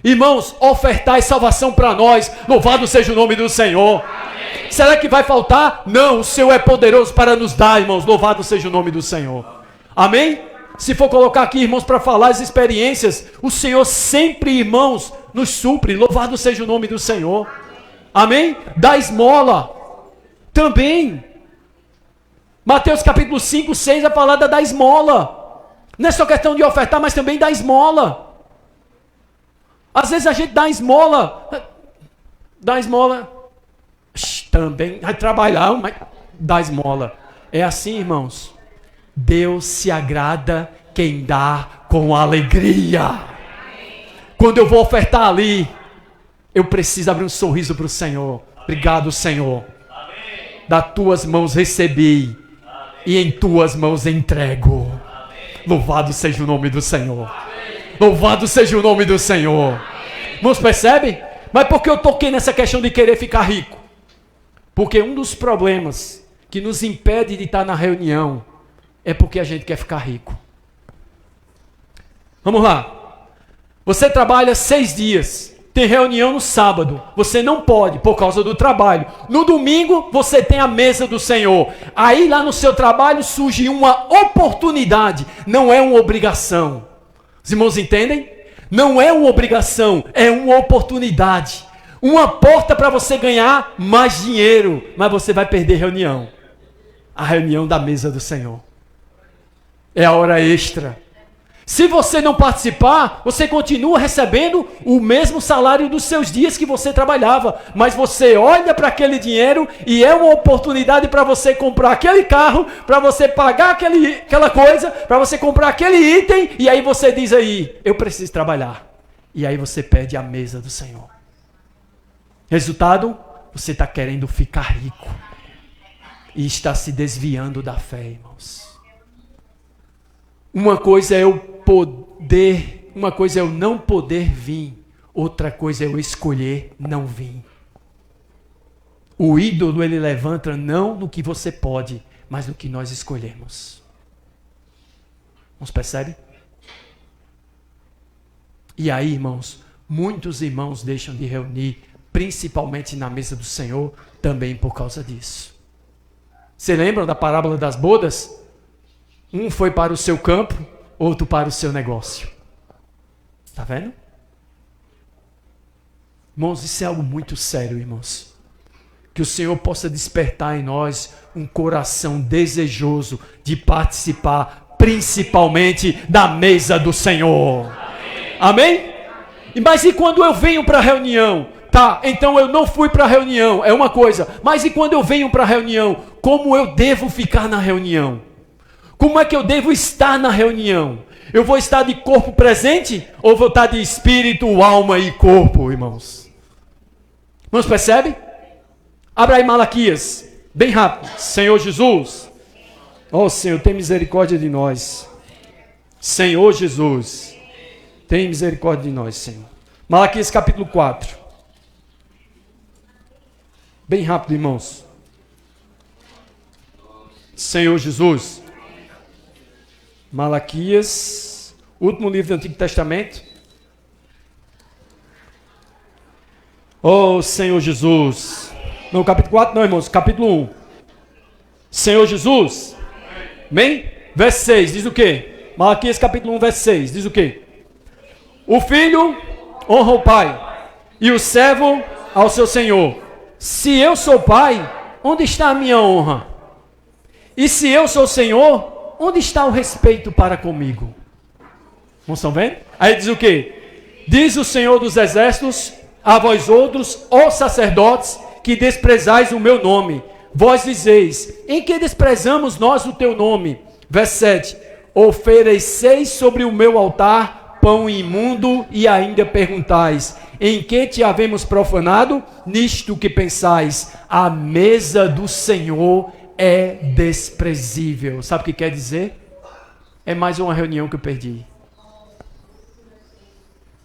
Irmãos, ofertar é salvação para nós. Louvado seja o nome do Senhor. Amém. Será que vai faltar? Não, o Senhor é poderoso para nos dar, irmãos. Louvado seja o nome do Senhor. Amém? Se for colocar aqui, irmãos, para falar as experiências, o Senhor sempre, irmãos, nos supre. Louvado seja o nome do Senhor. Amém? Da esmola. Também. Mateus capítulo 5, 6, a palavra da esmola. Não é só questão de ofertar, mas também da esmola. Às vezes a gente dá esmola, também vai trabalhar, mas dá esmola. É assim, irmãos. Deus se agrada quem dá com alegria. Quando eu vou ofertar ali, eu preciso abrir um sorriso para o Senhor. Obrigado, Senhor. Das tuas mãos recebi e em tuas mãos entrego. Louvado seja o nome do Senhor. Louvado seja o nome do Senhor. Irmãos, percebem? Mas por que eu toquei nessa questão de querer ficar rico? Porque um dos problemas que nos impede de estar na reunião é porque a gente quer ficar rico. Vamos lá. Você trabalha 6 dias. Tem reunião no sábado. Você não pode por causa do trabalho. No domingo você tem a mesa do Senhor. Aí lá no seu trabalho surge uma oportunidade. Não é uma obrigação. Os irmãos entendem? Não é uma obrigação, é uma oportunidade. Uma porta para você ganhar mais dinheiro, mas você vai perder reunião. A reunião da mesa do Senhor. É a hora extra. Se você não participar, você continua recebendo o mesmo salário dos seus dias que você trabalhava. Mas você olha para aquele dinheiro e é uma oportunidade para você comprar aquele carro, para você pagar aquela coisa, para você comprar aquele item. E aí você diz aí, eu preciso trabalhar. E aí você perde a mesa do Senhor. Resultado, você está querendo ficar rico. E está se desviando da fé, irmãos. Uma coisa é eu não poder vir. Outra coisa é eu escolher não vir. O ídolo ele levanta não no que você pode, mas no que nós escolhemos. Vocês percebem? E aí, irmãos, muitos irmãos deixam de reunir, principalmente na mesa do Senhor, também por causa disso. Você lembra da parábola das bodas? Um foi para o seu campo, outro para o seu negócio. Está vendo? Irmãos, isso é algo muito sério, irmãos. que o Senhor possa despertar em nós um coração desejoso de participar, principalmente da mesa do Senhor. Amém? Mas e quando eu venho para a reunião? Tá, então eu não fui para a reunião, é uma coisa. Mas e quando eu venho para a reunião? Como eu devo ficar na reunião? Como é que eu devo estar na reunião? Eu vou estar de corpo presente ou vou estar de espírito, alma e corpo, irmãos? Irmãos, percebe? Abra aí Malaquias, bem rápido. Senhor Jesus. Ó Senhor, tem misericórdia de nós. Senhor Jesus, tem misericórdia de nós, Senhor. Malaquias capítulo 4. Bem rápido, irmãos. Senhor Jesus. Malaquias, último livro do Antigo Testamento. Oh, Senhor Jesus. Não, capítulo 4 não, irmãos, capítulo 1. Senhor Jesus. Amém? Verso 6, diz o quê? Malaquias capítulo 1, verso 6, diz o quê? O filho honra o pai, e o servo ao seu senhor. Se eu sou pai, onde está a minha honra? E se eu sou senhor, onde está o respeito para comigo? Não estão vendo? Aí diz o quê? Diz o Senhor dos Exércitos a vós outros, ó sacerdotes, que desprezais o meu nome. Vós dizeis, em que desprezamos nós o teu nome? Verso 7. Ofereceis sobre o meu altar pão imundo e ainda perguntais, em que te havemos profanado? Nisto que pensais, a mesa do Senhor é desprezível. Sabe o que quer dizer? É mais uma reunião que eu perdi.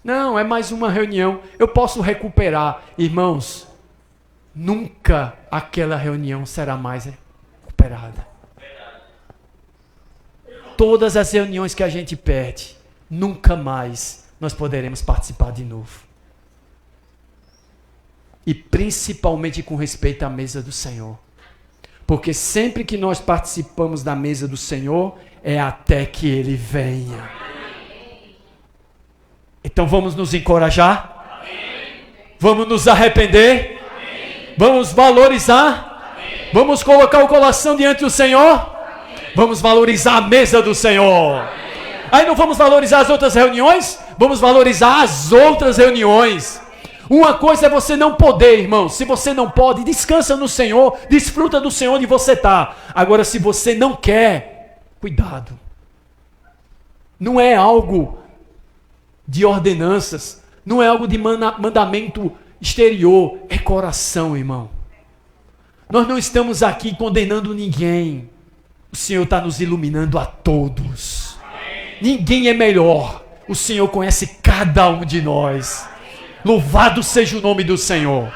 Não, é mais uma reunião. Eu posso recuperar. Irmãos, nunca aquela reunião será mais recuperada. Todas as reuniões que a gente perde, nunca mais nós poderemos participar de novo. E principalmente com respeito à mesa do Senhor. Porque sempre que nós participamos da mesa do Senhor, é até que Ele venha. Então vamos nos encorajar? Vamos nos arrepender? Vamos valorizar? Vamos colocar o coração diante do Senhor? Vamos valorizar a mesa do Senhor. Aí não vamos valorizar as outras reuniões? Vamos valorizar as outras reuniões. Uma coisa é você não poder, irmão. Se você não pode, descansa no Senhor, desfruta do Senhor onde você está. Agora, se você não quer, cuidado. Não é algo de ordenanças, não é algo de mandamento exterior, é coração, irmão. Nós não estamos aqui condenando ninguém. O Senhor está nos iluminando a todos. Ninguém é melhor. O Senhor conhece cada um de nós. Louvado seja o nome do Senhor.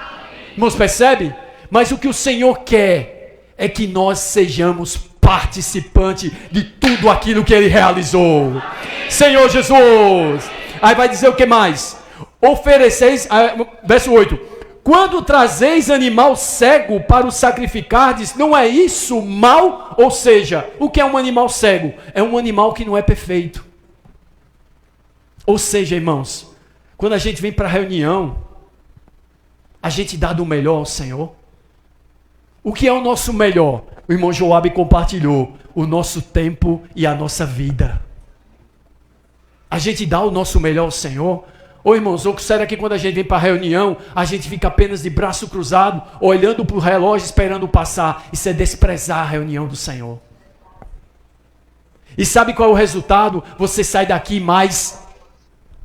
Irmãos, percebe? Mas o que o Senhor quer é que nós sejamos participantes de tudo aquilo que Ele realizou. Senhor Jesus. Aí vai dizer o que mais? Ofereceis, verso 8. Quando trazeis animal cego para o sacrificardes, não é isso mal? Ou seja, o que é um animal cego? É um animal que não é perfeito. Ou seja, irmãos, quando a gente vem para a reunião, a gente dá do melhor ao Senhor. O que é o nosso melhor? O irmão Joabe compartilhou o nosso tempo e a nossa vida. A gente dá o nosso melhor ao Senhor. Ô irmãos, ou será que quando a gente vem para a reunião, a gente fica apenas de braço cruzado, olhando para o relógio, esperando passar? Isso é desprezar a reunião do Senhor. E sabe qual é o resultado? Você sai daqui mais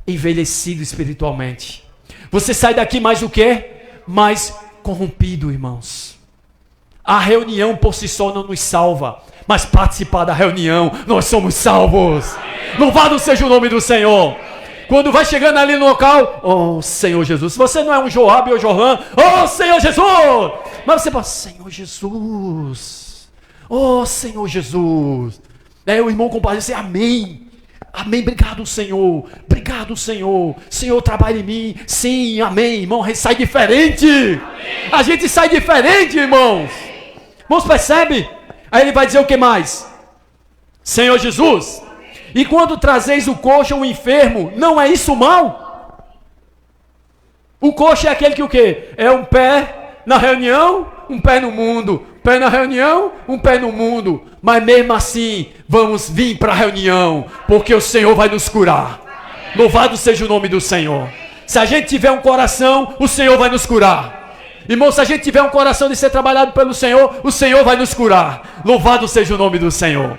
envelhecido espiritualmente. Você sai daqui mais o quê? Mais corrompido, irmãos. A reunião por si só não nos salva, mas participar da reunião, nós somos salvos. Louvado seja o nome do Senhor. Quando vai chegando ali no local, oh Senhor Jesus, se você não é um Joabe ou Johan, oh Senhor Jesus, mas você fala, Senhor Jesus, oh Senhor Jesus. Aí o irmão compadece, amém, amém, obrigado Senhor, Senhor trabalha em mim, sim, amém, irmão, a gente sai diferente, amém. A gente sai diferente, irmãos. Irmãos, percebe? Aí ele vai dizer o que mais? Senhor Jesus, e quando trazeis o coxo ou o enfermo, não é isso mal? O coxo é aquele que o quê? É um pé na reunião, um pé no mundo. Pé na reunião, um pé no mundo. Mas mesmo assim, vamos vir para a reunião, porque o Senhor vai nos curar. Louvado seja o nome do Senhor. Se a gente tiver um coração, o Senhor vai nos curar. Irmão, se a gente tiver um coração de ser trabalhado pelo Senhor, o Senhor vai nos curar. Louvado seja o nome do Senhor.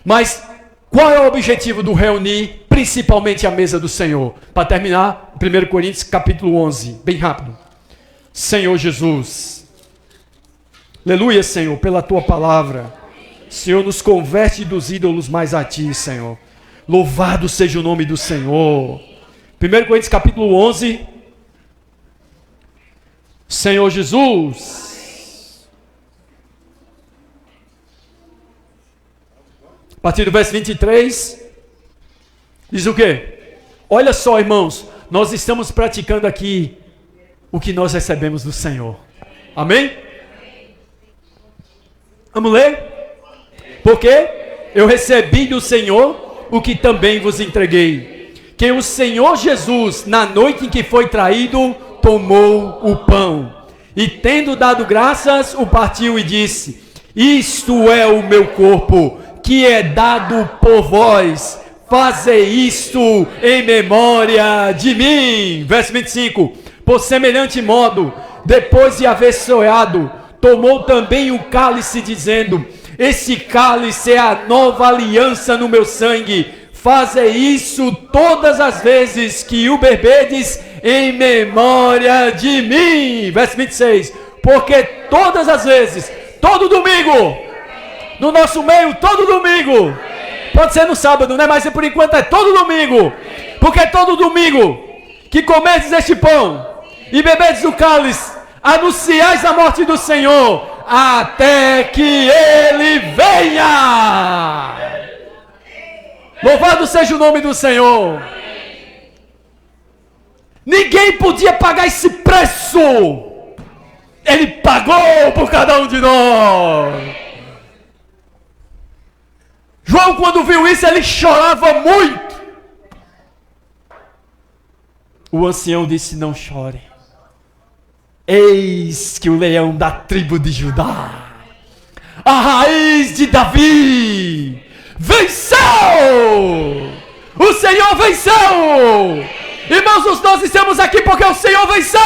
Mas qual é o objetivo do reunir, principalmente a mesa do Senhor? Para terminar, 1 Coríntios capítulo 11, bem rápido. Senhor Jesus, aleluia, Senhor, pela Tua palavra. Senhor, nos converte dos ídolos mais a Ti, Senhor. Louvado seja o nome do Senhor. 1 Coríntios capítulo 11. Senhor Jesus. A partir do verso 23. Diz o quê? Olha só, irmãos. Nós estamos praticando aqui o que nós recebemos do Senhor. Amém? Vamos ler? Porque eu recebi do Senhor o que também vos entreguei, que o Senhor Jesus, na noite em que foi traído, tomou o pão, e tendo dado graças, o partiu e disse: isto é o meu corpo, que é dado por vós, fazei isto em memória de mim. Verso 25, por semelhante modo, depois de haver ceado, tomou também o cálice, dizendo: esse cálice é a nova aliança no meu sangue. Fazei isso todas as vezes que o bebedes em memória de mim. Verso 26. Porque todas as vezes, todo domingo, no nosso meio, todo domingo, pode ser no sábado, né? Mas por enquanto é todo domingo. Porque todo domingo que comerdes este pão e bebedes o cálice, anunciais a morte do Senhor até que Ele venha. Louvado seja o nome do Senhor. Ninguém podia pagar esse preço. Ele pagou por cada um de nós. João, quando viu isso, ele chorava muito. O ancião disse: não chore. Eis que o leão da tribo de Judá, a raiz de Davi, venceu! O Senhor venceu! Irmãos, nós estamos aqui porque o Senhor venceu!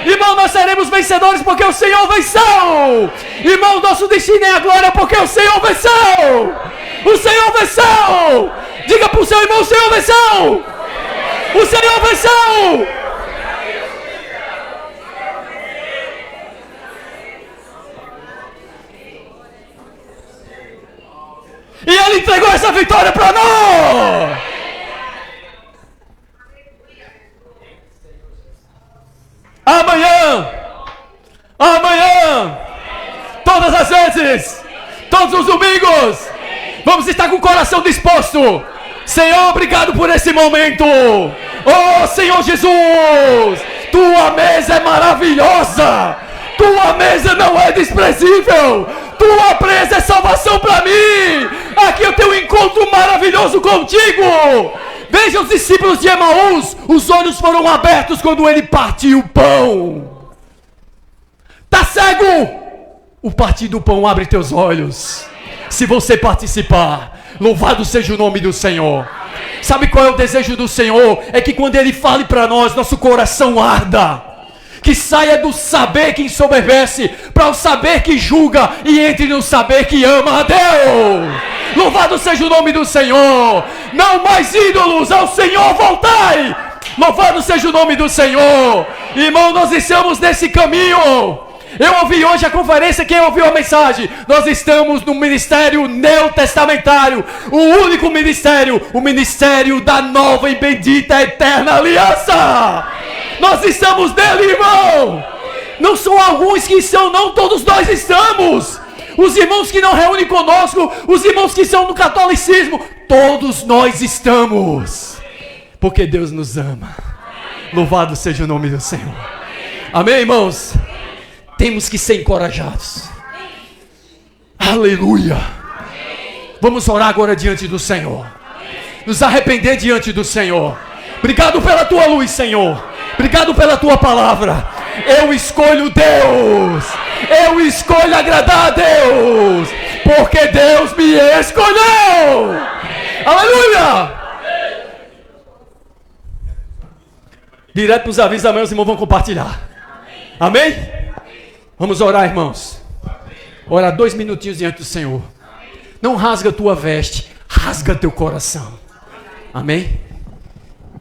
Irmão, nós seremos vencedores porque o Senhor venceu! Irmão, nosso destino é a glória porque o Senhor venceu! O Senhor venceu! Diga para o seu irmão: o Senhor venceu! O Senhor venceu! E Ele entregou essa vitória para nós. Amanhã, todas as vezes, todos os domingos, vamos estar com o coração disposto. Senhor, obrigado por esse momento. Oh, Senhor Jesus, Tua mesa é maravilhosa. Tua mesa não é desprezível. Tua presa é salvação para mim. Aqui eu tenho um encontro maravilhoso contigo. Veja os discípulos de Emaús. Os olhos foram abertos quando ele partiu o pão. Tá cego? O partir do pão abre teus olhos. Se você participar, louvado seja o nome do Senhor. Sabe qual é o desejo do Senhor? É que quando Ele fale para nós, nosso coração arda. Que saia do saber que ensoberbece para o saber que julga e entre no saber que ama a Deus. Louvado seja o nome do Senhor. Não mais ídolos, ao Senhor voltai. Louvado seja o nome do Senhor. Irmão, nós estamos nesse caminho. Eu ouvi hoje a conferência, quem ouviu a mensagem? Nós estamos no ministério neotestamentário, o único ministério, o ministério da nova e bendita eterna aliança. Nós estamos nele, irmão. Não são alguns que são, não, todos nós estamos. Os irmãos que não reúnem conosco, os irmãos que são no catolicismo, todos nós estamos. Porque Deus nos ama. Louvado seja o nome do Senhor. Amém, irmãos? Temos que ser encorajados. Aleluia. Vamos orar agora diante do Senhor. Nos arrepender diante do Senhor. Obrigado pela Tua luz, Senhor. Obrigado pela Tua palavra. Eu escolho Deus. Eu escolho agradar a Deus. Porque Deus me escolheu. Aleluia. Direto nos avisos, amanhã os irmãos vão compartilhar. Amém? Vamos orar, irmãos. Orar 2 minutinhos diante do Senhor. Não rasga tua veste, rasga teu coração. Amém?